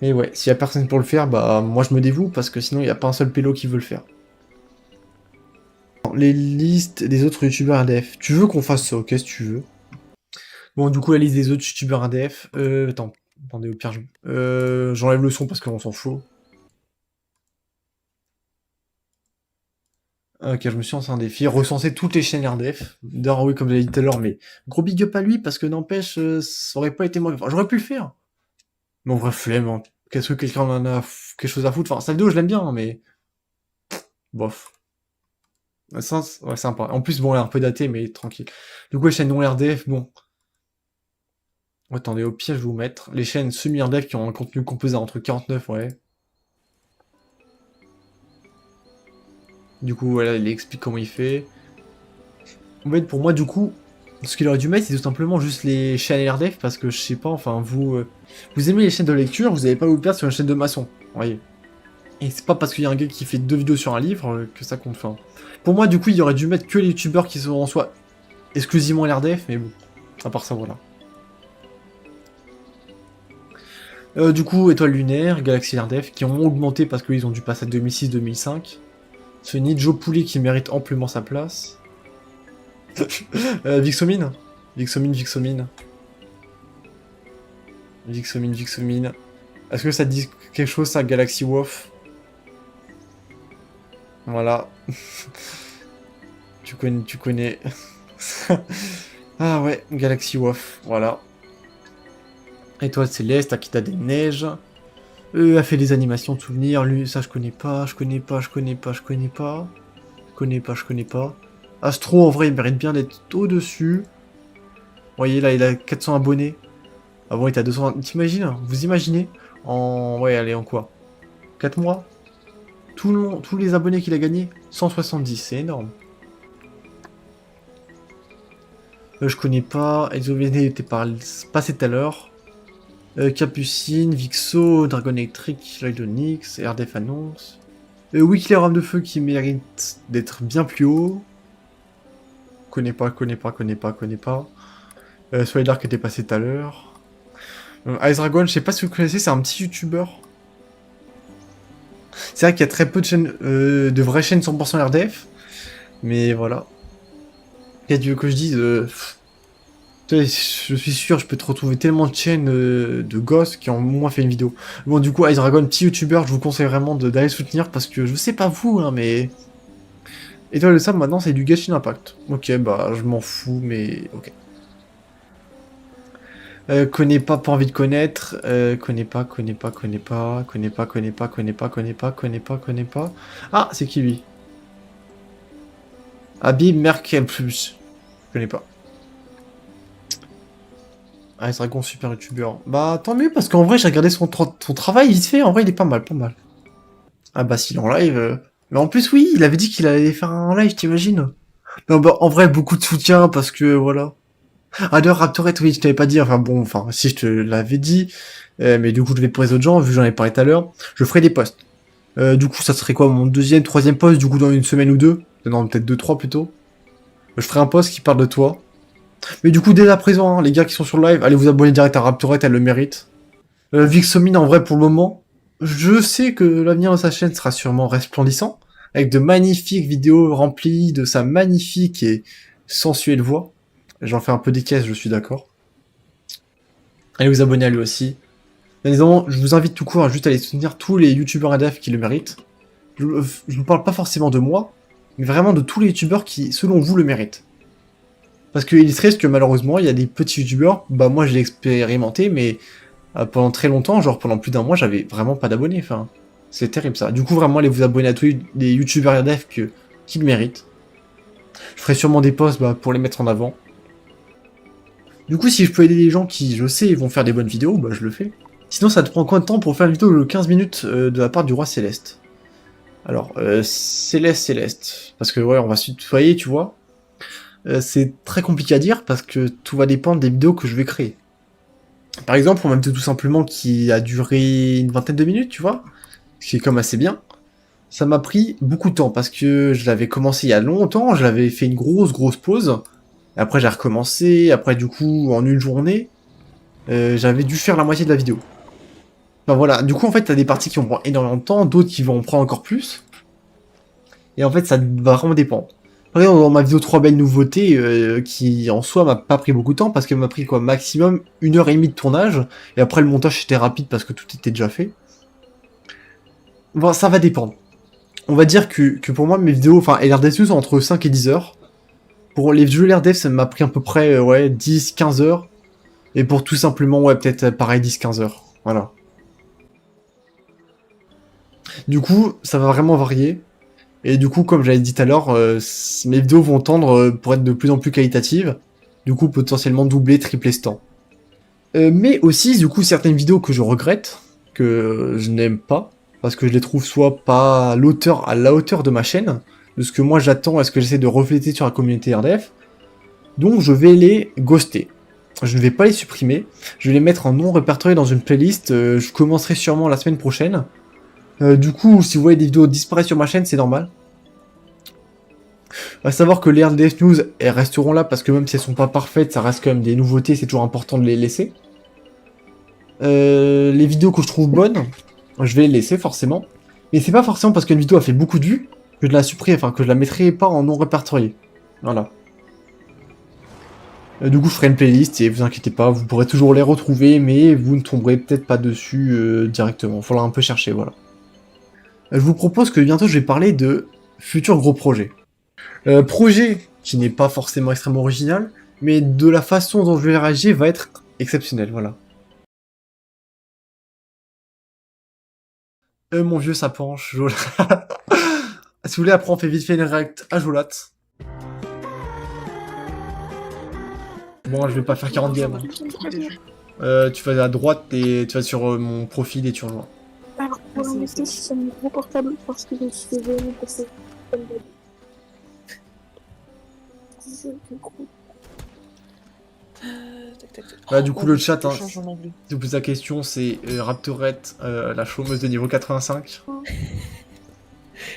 Et ouais, s'il y a personne pour le faire, bah moi je me dévoue parce que sinon il n'y a pas un seul pélo qui veut le faire. Les listes des autres youtubeurs ADF. Tu veux qu'on fasse ça? Ok, si tu veux. Bon, du coup, la liste des autres youtubeurs ADF. Attends, attendez, au pire, j'enlève le son parce qu'on s'en fout. Ok, je me suis lancé un défi, recenser toutes les chaînes RDF. D'ailleurs, oui, comme j'avais dit tout à l'heure, mais gros big up à lui, parce que n'empêche, ça aurait pas été moi. Enfin, j'aurais pu le faire. Mais en vrai, flemme, hein. Qu'est-ce que quelqu'un en a quelque chose à foutre? Enfin, sa vidéo, je l'aime bien, hein, mais... Bof. Ça, ouais, sympa. En plus, bon, elle est un peu datée, mais tranquille. Du coup, les chaînes non RDF, bon. Attendez, au pire, je vais vous mettre les chaînes semi-dev qui ont un contenu composé entre 49, ouais. Du coup, voilà, il explique comment il fait. En fait, pour moi, du coup, ce qu'il aurait dû mettre, c'est tout simplement juste les chaînes LRDF, parce que je sais pas, enfin, vous aimez les chaînes de lecture, vous n'allez pas vous perdre sur une chaîne de maçon, vous voyez. Et c'est pas parce qu'il y a un gars qui fait 2 vidéos sur un livre que ça compte. Enfin, pour moi, du coup, il aurait dû mettre que les youtubeurs qui sont en soi exclusivement LRDF, mais bon, à part ça, voilà. Du coup, Étoile Lunaire, Galaxy LRDF, qui ont augmenté parce qu'ils ont dû passer à 2006-2005. Ce Nijo Poulet qui mérite amplement sa place. Vixomine. Vixomine. Est-ce que ça te dit quelque chose, ça, Galaxy Wolf? Voilà. Tu connais. Ah ouais, Galaxy Wolf, voilà. Étoile Céleste, Akita des Neiges. A fait des animations de souvenirs, lui, ça je connais pas. Astro, en vrai, il mérite bien d'être au-dessus. Vous voyez, là, il a 400 abonnés. Avant, il était à 200... T'imagines? Vous imaginez? En... Ouais, allez, en quoi? 4 mois? Tous les abonnés qu'il a gagnés? 170, c'est énorme. Je connais pas. Exovéné était passé tout à l'heure. Capucine, Vixo, Dragon Electric, Light Onyx, RDF annonce. Weekly Rame de Feu qui mérite d'être bien plus haut. Connais pas. Soleil Dark était passé tout à l'heure. Ice Dragon, je sais pas si vous connaissez, c'est un petit youtubeur. C'est vrai qu'il y a très peu de chaînes, de vraies chaînes 100% RDF. Mais voilà. Qu'est-ce que tu veux que je dise je suis sûr, je peux te retrouver tellement de chaînes de gosses qui ont au moins fait une vidéo. Bon, du coup, Ice Dragon, petit youtubeur, je vous conseille vraiment d'aller soutenir parce que je sais pas vous, hein, mais. Étoile de Sable, maintenant, c'est du Genshin Impact. Ok, bah, je m'en fous, mais. Ok. Connais pas envie de connaître. Connais pas. Ah, c'est qui lui? Habib Merkel plus. Je connais pas. Ah, Ice Dragon, super youtubeur. Bah, tant mieux, parce qu'en vrai, j'ai regardé son travail vite fait. En vrai, il est pas mal. Ah, bah, s'il est en live. Mais en plus, oui, il avait dit qu'il allait faire un live, t'imagines? Non, bah, en vrai, beaucoup de soutien, parce que, voilà. Ah, d'ailleurs, Raptorette, oui, je t'avais pas dit. Enfin, bon, enfin, si, je te l'avais dit. Mais du coup, je vais pour les autres gens, vu que j'en ai parlé tout à l'heure. Je ferai des posts. Du coup, ça serait quoi, mon deuxième, troisième post, du coup, dans une semaine ou deux? Non, peut-être 2, 3 plutôt. Je ferai un post qui parle de toi. Mais du coup, dès à présent, hein, les gars qui sont sur le live, allez vous abonner direct à Raptorette, elle le mérite. Vixomine, en vrai, pour le moment, je sais que l'avenir de sa chaîne sera sûrement resplendissant, avec de magnifiques vidéos remplies de sa magnifique et sensuelle voix. J'en fais un peu des caisses, je suis d'accord. Allez vous abonner à lui aussi. Bien évidemment, je vous invite tout court à juste aller soutenir tous les youtubeurs ADF qui le méritent. Je ne parle pas forcément de moi, mais vraiment de tous les youtubeurs qui, selon vous, le méritent. Parce qu'il se reste que malheureusement, il y a des petits youtubeurs, bah moi je l'ai expérimenté, mais pendant très longtemps, genre pendant plus d'un mois, j'avais vraiment pas d'abonnés, enfin, c'est terrible ça. Du coup, vraiment, allez vous abonner à tous les youtubeurs RDF qui le méritent. Je ferai sûrement des posts pour les mettre en avant. Du coup, si je peux aider des gens qui, je sais, vont faire des bonnes vidéos, bah je le fais. Sinon, ça te prend combien de temps pour faire une vidéo de 15 minutes de la part du roi Céleste? Alors, Céleste, parce que ouais, on va se tutoyer, tu vois. C'est très compliqué à dire parce que tout va dépendre des vidéos que je vais créer. Par exemple, on va mettre tout simplement qui a duré une vingtaine de minutes, tu vois, ce qui est comme assez bien. Ça m'a pris beaucoup de temps parce que je l'avais commencé il y a longtemps, je l'avais fait une grosse pause. Après j'ai recommencé, après du coup en une journée, j'avais dû faire la moitié de la vidéo. Enfin voilà, du coup en fait t'as des parties qui vont prendre énormément de temps, d'autres qui vont en prendre encore plus. Et en fait ça va vraiment dépendre. Par exemple, dans ma vidéo 3 belles nouveautés, qui en soi m'a pas pris beaucoup de temps, parce qu'elle m'a pris quoi, maximum 1h30 de tournage, et après le montage était rapide parce que tout était déjà fait. Bon, ça va dépendre. On va dire que pour moi, mes vidéos, enfin, LRDF sont entre 5 et 10 heures. Pour les jeux LRDF, ça m'a pris à peu près, ouais, 10-15 heures. Et pour tout simplement, ouais, peut-être pareil, 10-15 heures. Voilà. Du coup, ça va vraiment varier. Et du coup, comme j'avais dit tout à l'heure, mes vidéos vont tendre pour être de plus en plus qualitatives. Du coup, potentiellement doubler, tripler ce temps. Mais aussi, du coup, certaines vidéos que je regrette, que je n'aime pas, parce que je les trouve soit pas à la hauteur de ma chaîne, de ce que moi j'attends et ce que j'essaie de refléter sur la communauté RDF. Donc je vais les ghoster. Je ne vais pas les supprimer, je vais les mettre en non répertorié dans une playlist, je commencerai sûrement la semaine prochaine. Du coup, si vous voyez des vidéos disparaître sur ma chaîne, c'est normal. À savoir que les RDF News, elles resteront là parce que même si elles sont pas parfaites, ça reste quand même des nouveautés, c'est toujours important de les laisser. Les vidéos que je trouve bonnes, je vais les laisser forcément. Mais c'est pas forcément parce qu'une vidéo a fait beaucoup de vues que je la supprime, enfin que je la mettrai pas en non répertorié. Voilà. Du coup, je ferai une playlist et vous inquiétez pas, vous pourrez toujours les retrouver, mais vous ne tomberez peut-être pas dessus directement. Il faudra un peu chercher, voilà. Je vous propose que bientôt je vais parler de futurs gros projets. Projet qui n'est pas forcément extrêmement original, mais de la façon dont je vais réagir va être exceptionnel, voilà. Mon vieux, ça penche, Jolat. Si vous voulez, après on fait vite fait une react à Jolat. Bon, je vais pas faire 40 games. Tu vas à droite et tu vas sur mon profil et tu rejoins. Alors, pour l'instant, je suis sur mon gros portable parce que je me suis fait vraiment passer. Voilà, du coup, le chat, hein, si vous posez la question, c'est Raptorette, la chômeuse de niveau 85.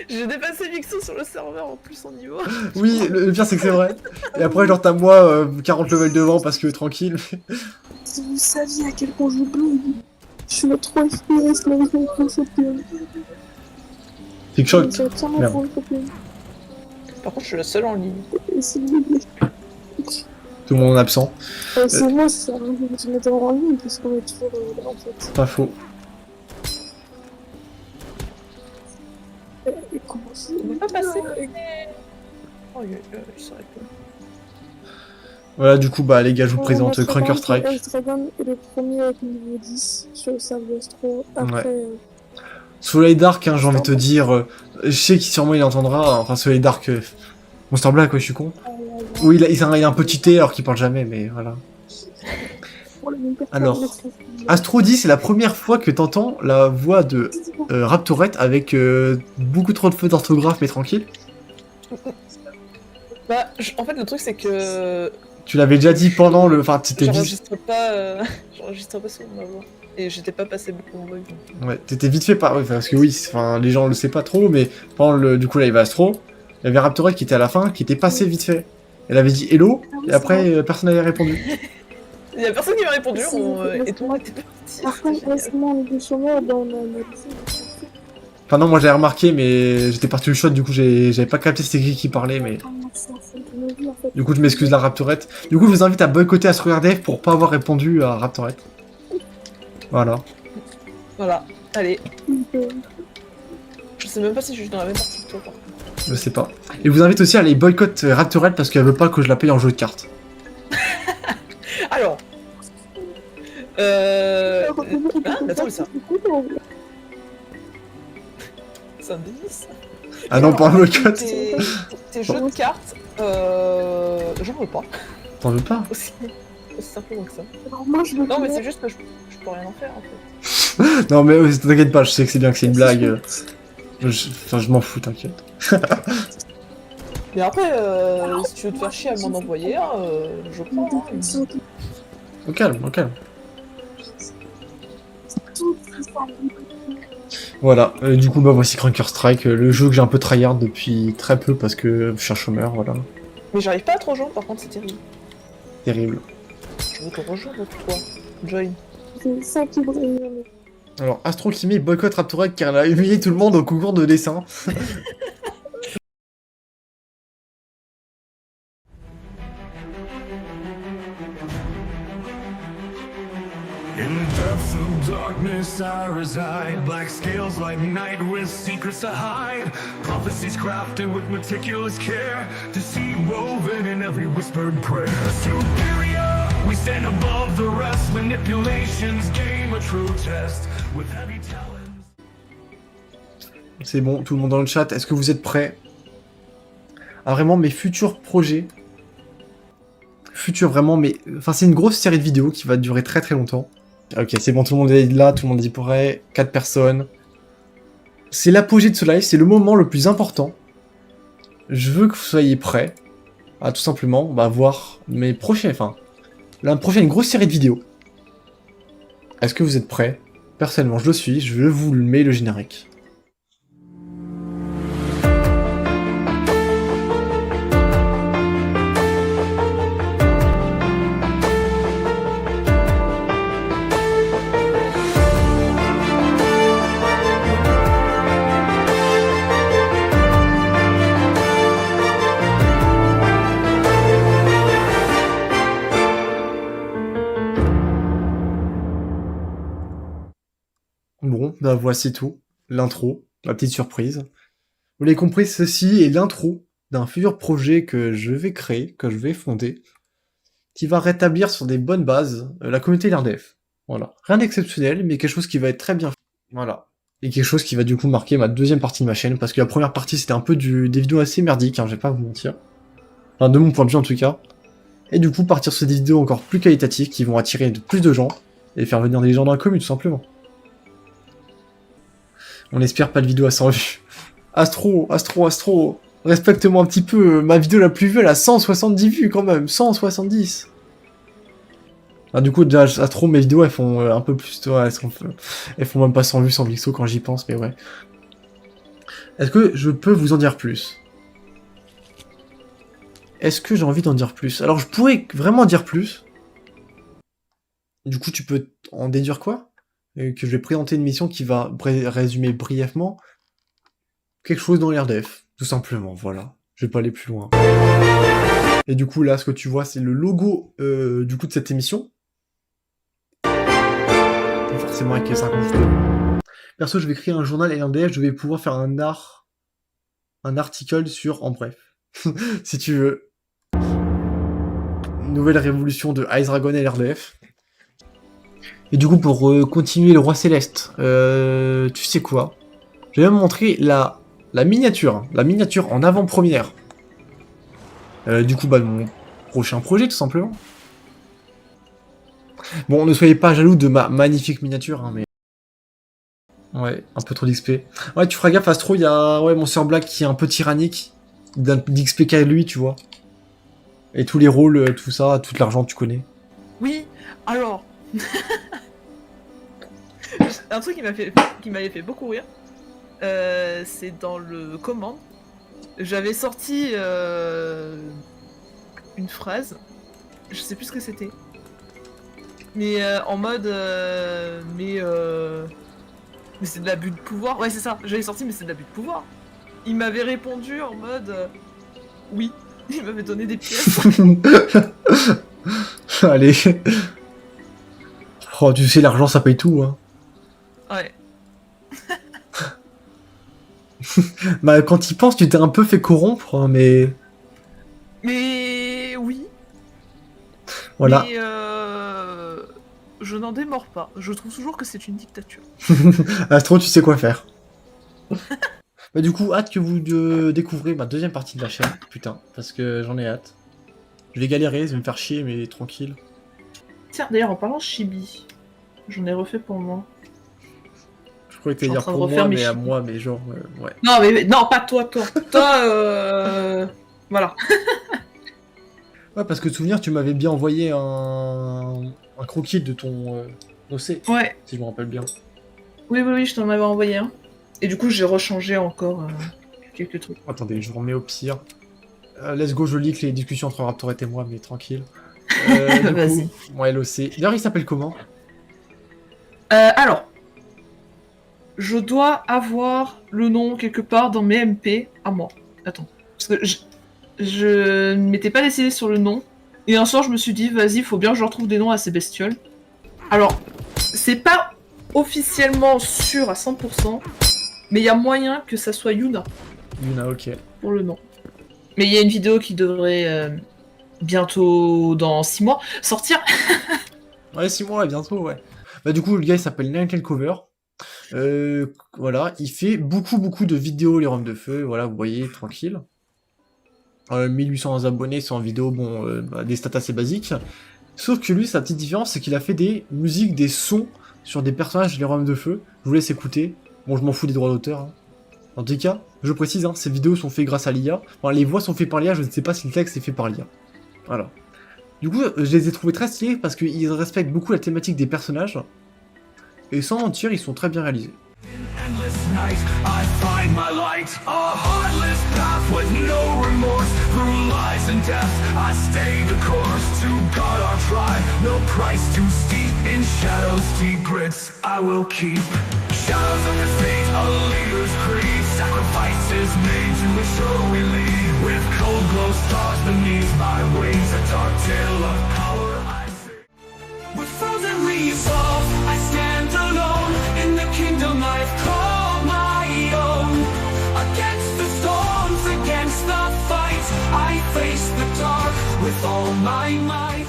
J'ai dépassé Vixo sur le serveur en plus en niveau. Oui, le pire, c'est que c'est vrai. Et après, genre, t'as moi 40 levels devant parce que tranquille. Si vous saviez à quel point je bug, je suis à 3 FPS, la raison pour le champion. C'est que choc. J'ai entièrement Merde. pour le champion. Par contre, je suis la seule en ligne. Et c'est le blé. Tout le monde est absent. C'est moi, c'est un jeu que tu mettais en ligne parce qu'on est toujours là en fait. Pas faux. Et comment c'est On peut pas passer. Oh, il s'arrête pas. Voilà, du coup, bah, les gars, je vous présente Crunker Strike. Dragon est le premier avec le niveau 10 sur le serveur Astro. Après, Soleil Dark, hein, j'ai envie de te dire, je sais qu'il sûrement il entendra, enfin Soleil Dark, Monster Black, ouais, je suis con. Oui, il a un petit T alors qu'il parle jamais, mais voilà. Alors, Astro dit, c'est la première fois que t'entends la voix de Raptorette avec beaucoup trop de fautes d'orthographe, mais tranquille. Bah, en fait, le truc c'est que Tu l'avais déjà dit pendant le... Enfin, t'étais vite... j'enregistre pas sur ma voix. Et j'étais pas passé beaucoup en voix. Ouais, t'étais vite fait par... ouais, parce que oui, enfin, les gens le savent pas trop, mais pendant le... Du coup, là, il va Astro. Il y avait Raptorette qui était à la fin, qui était passé vite fait. Elle avait dit hello, et après, personne n'avait répondu. Il y a personne qui m'a répondu, et tout le monde était parti. par contre, récemment, les deux chômeurs, on a Enfin non, moi je l'avais remarqué, mais j'étais parti du shot, du coup j'avais pas capté c'était qui parlait, mais... Du coup je m'excuse la Raptorette. Du coup je vous invite à boycotter Astro RDF pour pas avoir répondu à Raptorette. Voilà. Voilà, allez. Je sais même pas si je suis dans la même partie que toi, par contre. Je sais pas. Et je vous invite aussi à aller boycott Raptorette parce qu'elle veut pas que je la paye en jeu de cartes. Alors... Ah, mais attends, mais ça... C'est un business. Ah non, pas un boycott. Tes jeux de cartes, j'en veux pas. T'en veux pas? Aussi simplement que ça. Alors moi, je veux Non, mais c'est juste que je peux rien en faire, en fait. Non mais t'inquiète pas, je sais que c'est bien que c'est une blague. Enfin je m'en fous, t'inquiète. Mais après, si tu veux te faire chier à m'en envoyer un, je prends. Hein. Au calme, au calme. Voilà, du coup bah voici Crunker Strike, le jeu que j'ai un peu tryhard depuis très peu parce que je suis un chômeur, voilà. Mais j'arrive pas à te rejoindre, par contre, c'est terrible. Terrible. Je veux te rejoindre, toi. Join. C'est ça qui brille. Alors, Astro qui met boycott Raptorette car elle a humilié tout le monde au concours de dessin. In depths of darkness I reside, black scales like night with secrets to hide, prophecies crafted with meticulous care, deceit woven in every whispered prayer. Superior, we stand above the rest, manipulations game a true test, with heavy talons. C'est bon, tout le monde dans le chat, est-ce que vous êtes prêts à vraiment mes futurs projets? futur vraiment, mais enfin c'est une grosse série de vidéos qui va durer très très longtemps. Ok, c'est bon, tout le monde est là, tout le monde est prêt, 4 personnes. C'est l'apogée de ce live, c'est le moment le plus important. Je veux que vous soyez prêts à tout simplement voir mes prochains, enfin, la prochaine grosse série de vidéos. Est-ce que vous êtes prêts? Personnellement, je le suis, je vous mets le générique. Bon, bah voici tout. L'intro, la petite surprise. Vous l'avez compris, ceci est l'intro d'un futur projet que je vais créer, que je vais fonder, qui va rétablir sur des bonnes bases la communauté LRDF. Voilà. Rien d'exceptionnel, mais quelque chose qui va être très bien fait. Voilà. Et quelque chose qui va du coup marquer ma deuxième partie de ma chaîne, parce que la première partie c'était un peu des vidéos assez merdiques, hein, je vais pas vous mentir. Enfin, de mon point de vue en tout cas. Et du coup, partir sur des vidéos encore plus qualitatives qui vont attirer plus de gens, et faire venir des gens dans la commune tout simplement. On espère pas de vidéo à 100 vues. Astro, respecte-moi un petit peu, ma vidéo la plus vue, elle a 170 vues quand même, 170. Ah, du coup, déjà, Astro, mes vidéos, elles font un peu plus, elles font même pas 100 vues sans Vixo quand j'y pense, mais ouais. Est-ce que je peux vous en dire plus? Est-ce que j'ai envie d'en dire plus? Alors, je pourrais vraiment dire plus. Du coup, tu peux en déduire quoi? Que je vais présenter une mission qui va résumer brièvement quelque chose dans l'RDF, tout simplement, voilà. Je vais pas aller plus loin. Et du coup, là, ce que tu vois, c'est le logo du coup de cette émission. Forcément avec les 52. Perso, je vais créer un journal LRDF, je vais pouvoir faire un article sur, en bref, si tu veux. Nouvelle révolution de Ice Dragon et LRDF. Et du coup, pour continuer le Roi Céleste, tu sais quoi? Je vais même montrer la miniature en avant-première. Du coup, de mon prochain projet, tout simplement. Bon, ne soyez pas jaloux de ma magnifique miniature, hein, mais... Ouais, un peu trop d'XP. Ouais, tu feras gaffe, Astro, il y a mon Sir Black qui est un peu tyrannique, d'XP qu'à lui, tu vois. Et tous les rôles, tout ça, tout l'argent, tu connais. Oui, alors... Un truc qui m'avait fait beaucoup rire, c'est dans le commande. J'avais sorti une phrase, je sais plus ce que c'était, mais en mode mais c'est de l'abus de pouvoir. Ouais, c'est ça. J'avais sorti mais c'est de l'abus de pouvoir. Il m'avait répondu en mode oui. Il m'avait donné des pièces. Allez. Oh, tu sais, l'argent ça paye tout, hein. Ouais. Quand il pense, tu t'es un peu fait corrompre, hein, mais... Mais oui. Voilà. Mais je n'en démords pas. Je trouve toujours que c'est une dictature. Astro, tu sais quoi faire. Du coup, hâte que vous découvrez ma deuxième partie de la chaîne. Putain, parce que j'en ai hâte. Je vais galérer, ça va me faire chier, mais tranquille. Tiens, d'ailleurs, en parlant chibi, j'en ai refait pour moi. Je croyais que t'allais dire pour moi, mais à moi, mais genre, ouais. Non, mais non, pas toi. Toi, voilà. Ouais, parce que souvenir, tu m'avais bien envoyé un croquis de ton OC. Ouais. Si je me rappelle bien. Oui, je t'en avais envoyé un. Et du coup, j'ai rechangé encore quelques trucs. Attendez, je vous remets au pire. Let's go, je leak les discussions entre Raptor et moi, mais tranquille. Vas-y. Ouais, l'OC. D'ailleurs, il s'appelle comment? Alors, je dois avoir le nom quelque part dans mes MP à moi. Attends. Parce que je ne m'étais pas décidé sur le nom. Et un soir, je me suis dit, vas-y, faut bien que je retrouve des noms à ces bestioles. Alors, c'est pas officiellement sûr à 100%, mais il y a moyen que ça soit Yuna. Yuna, ok. Pour le nom. Mais il y a une vidéo qui devrait bientôt, dans 6 mois, sortir. Ouais, 6 mois, bientôt, ouais. Du coup, le gars, il s'appelle Nankel Cover. Voilà, il fait beaucoup de vidéos, les roms de feu, voilà, vous voyez, tranquille. 1800 abonnés sur une vidéo, bon, des stats assez basiques. Sauf que lui, sa petite différence, c'est qu'il a fait des musiques, des sons sur des personnages des Royaumes de Feu. Je vous laisse écouter. Bon, je m'en fous des droits d'auteur. Hein. En tout cas, je précise, hein, ces vidéos sont faites grâce à l'IA. Enfin, les voix sont faites par l'IA, je ne sais pas si le texte est fait par l'IA. Voilà. Du coup, je les ai trouvés très stylés parce qu'ils respectent beaucoup la thématique des personnages. Et sans mentir, ils sont très bien réalisés. Endless night, I find my light. A heartless path with no remorse. Through lies and death, I stay the course. To God our try, no price too steep. In shadows, secrets I will keep. Shadows of the fate, a leader's creed. Sacrifices made to ensure we lead. With cold glow stars beneath my wings. A dark tale of power I see. With frozen leaves off, I stand alone in the kingdom I've called my own. Against the storms, against the fight, I face the dark with all my might.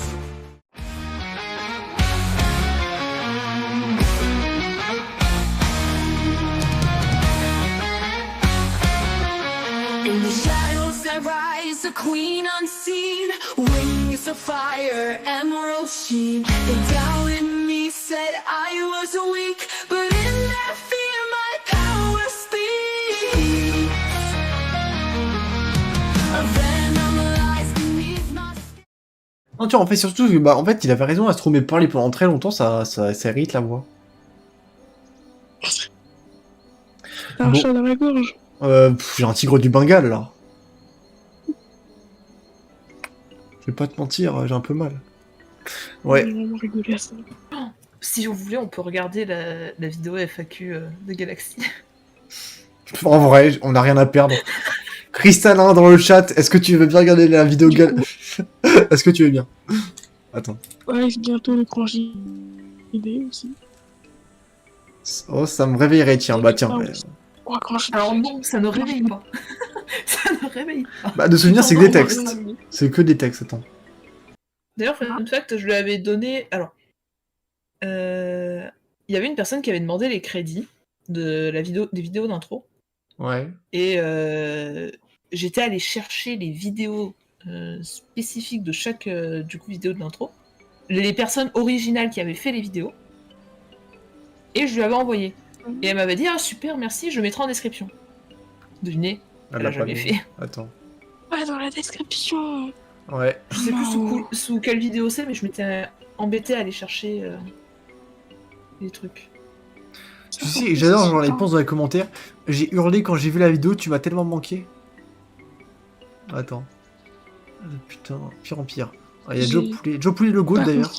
In the shadows I rise, a queen unseen. Wings of fire, emerald sheen. They doubted me, said I was weak. But in their fear my power speaks. A venom lies beneath my skin. Non, tu vois, en fait, surtout, que, bah, en fait, il avait raison, Astromé parler pendant très longtemps, ça irrite la voix. T'as un Bon. chat dans la gorge. J'ai un tigre du Bengale, là. Je vais pas te mentir, j'ai un peu mal. Ouais. J'ai vraiment rigolé à ça. Si vous voulez, on peut regarder la vidéo FAQ de Galaxy. En vrai, on n'a rien à perdre. Cristallin dans le chat, est-ce que tu veux bien regarder la vidéo Est-ce que tu veux bien? Attends. Ouais, c'est bientôt le grand JD aussi. Oh, ça me réveillerait, tiens. Bah tiens. Oh, grand JD. Alors non, ça ne réveille pas. Ça ne réveille pas. Bah de souvenir, c'est que des textes. textes. C'est que des textes, attends. D'ailleurs, fun fact, je lui avais donné... Alors, il y avait une personne qui avait demandé les crédits de des vidéos d'intro. Ouais. Et j'étais allée chercher les vidéos spécifiques de chaque du coup, vidéo de l'intro. Les personnes originales qui avaient fait les vidéos. Et je lui avais envoyé. Et elle m'avait dit « Ah super, merci, je mettrai en description. » Devinez, elle a jamais fait. Attends. Ouais, dans la description. Ouais. Je sais plus Non. sous quelle vidéo c'est, mais je m'étais embêtée à aller chercher les trucs. Tu sais, j'adore genre les réponses dans les commentaires. J'ai hurlé quand j'ai vu la vidéo, tu m'as tellement manqué. Attends. Putain, pire en pire. Ah, il y a Joe Poulet. Joe Poulet le GOAT d'ailleurs.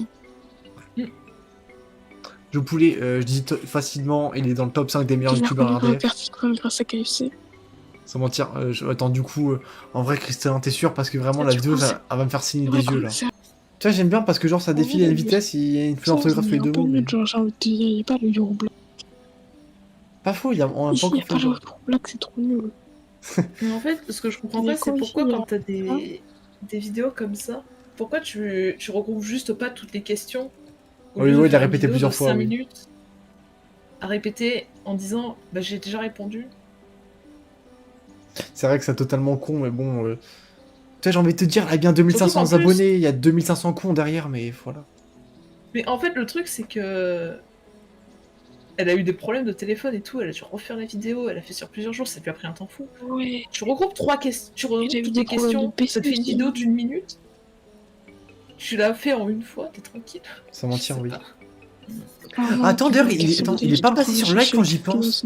Joe Poulet, je dis facilement, il est dans le top 5 des meilleurs youtubeurs RDF. Grâce à KFC. Sans mentir, attends, du coup, en vrai, Cristallin, t'es sûr? Parce que vraiment, la vidéo, elle va me faire signer des yeux là. Tu vois, j'aime bien parce que genre ça défile à une vitesse, il y a une plus orthographe les deux mots. Mais... Genre, j'ai envie de te dire, il n'y a pas le Euro Black. Pas faux, on a Ici, pas il n'y a encore pas fait le genre. Euro Black, c'est trop nul. Mais en fait, ce que je comprends Mais pas, c'est quand pourquoi il- quand t'as des vidéos comme ça, pourquoi tu regroupes juste pas toutes les questions au Oui, lieu de oui, il a faire une répété vidéo plusieurs de fois, 5 oui. minutes à répéter en disant bah j'ai déjà répondu. C'est vrai que c'est totalement con, mais bon. Tu sais, j'ai envie de te dire, il y a bien 2500 Surtout qu'en plus- abonnés, il y a 2500 cons derrière, mais voilà. Mais en fait, le truc c'est que elle a eu des problèmes de téléphone et tout, elle a dû refaire la vidéo, elle a fait sur plusieurs jours, ça lui a pris un temps fou. Ouais. Tu regroupes trois questions, tu regroupes Il a eu toutes des les problèmes questions, de PC ça te fait une aussi. vidéo d'1 minute. Tu l'as fait en une fois, t'es tranquille. Sans mentir, Je sais oui. pas. Attends, d'ailleurs, il est pas passé sur le live quand j'y pense.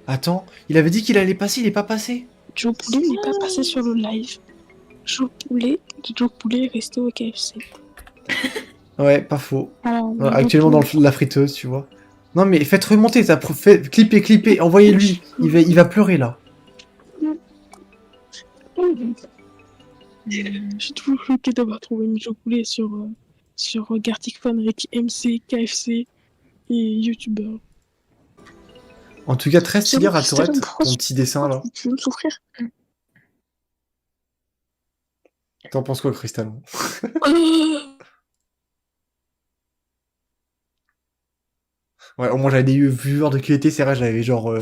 Attends, il avait dit qu'il allait passer, il est pas passé. Joe Poulet n'est pas passé sur le live. Joe Poulet est resté au KFC. Ouais, pas faux. Alors, Actuellement dans la friteuse, tu vois. Non mais faites remonter, ça clippez, envoyez-lui. Il va pleurer là. Je suis toujours choquée d'avoir trouvé Joe Poulet sur Gartic Fan avec MC, KFC et YouTubeur. En tout cas, très stylé, bon, Ratorette, c'était ton petit dessin là. Tu veux me souffrir? T'en penses quoi, Cristallin? Ouais, au moins j'avais des viewers de QT, c'est vrai, j'avais genre...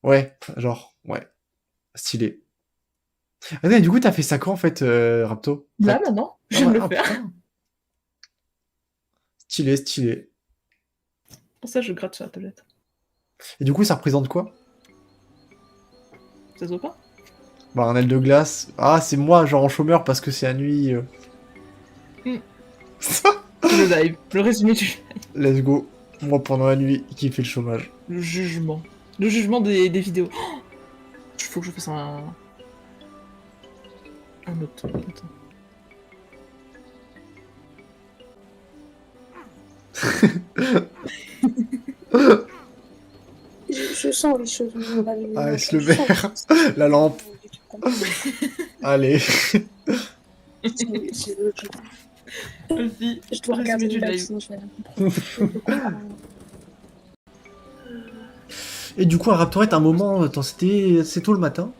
Ouais, genre, ouais. Stylé. Attends, du coup, t'as fait ça quand, en fait, Rapto? Là, maintenant, je viens de le faire. putain. Stylé, stylé. Pour ça, je gratte sur la tablette. Et du coup, ça représente quoi? Ça se voit pas? Bah, un aile de glace. Ah, c'est moi, genre en chômeur, parce que c'est la nuit. C'est le live, le résumé du Let's go. Moi, pendant la nuit, qui fait le chômage? le jugement. Le jugement des vidéos. Oh, faut que je fasse un autre truc. Attends. Je sens les choses. Ah, laisse le verre. La lampe. Allez. Vas-y, Je dois résumé regarder du le live, live. sinon je vais rien comprendre. Et du coup, à Raptorette, à un moment, attends, c'est tôt le matin.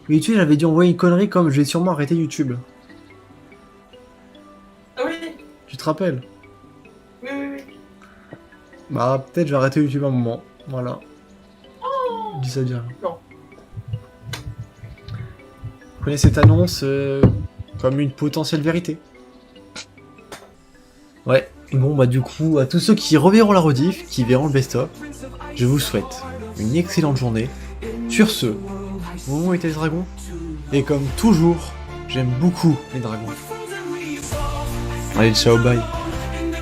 Mais tu sais, j'avais dû envoyer une connerie comme je vais sûrement arrêter YouTube. Ah oui, Tu te rappelles? oui, oui, oui. Bah, peut-être je vais arrêter YouTube un moment. Voilà. Je dis ça bien. Non. Prenez cette annonce comme une potentielle vérité. Ouais. Bon, bah, du coup, à tous ceux qui reverront la rediff, qui verront le best-of, je vous souhaite une excellente journée. Sur ce, vous été les dragons. Et comme toujours, j'aime beaucoup les dragons. Allez, ciao, bye.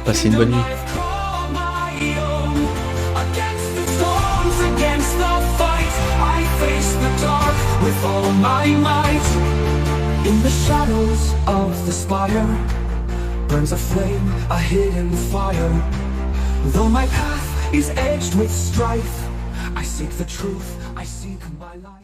Passez une bonne nuit. With all my might, in the shadows of the spire burns a flame, a hidden fire. Though my path is edged with strife, I seek the truth, I seek my life.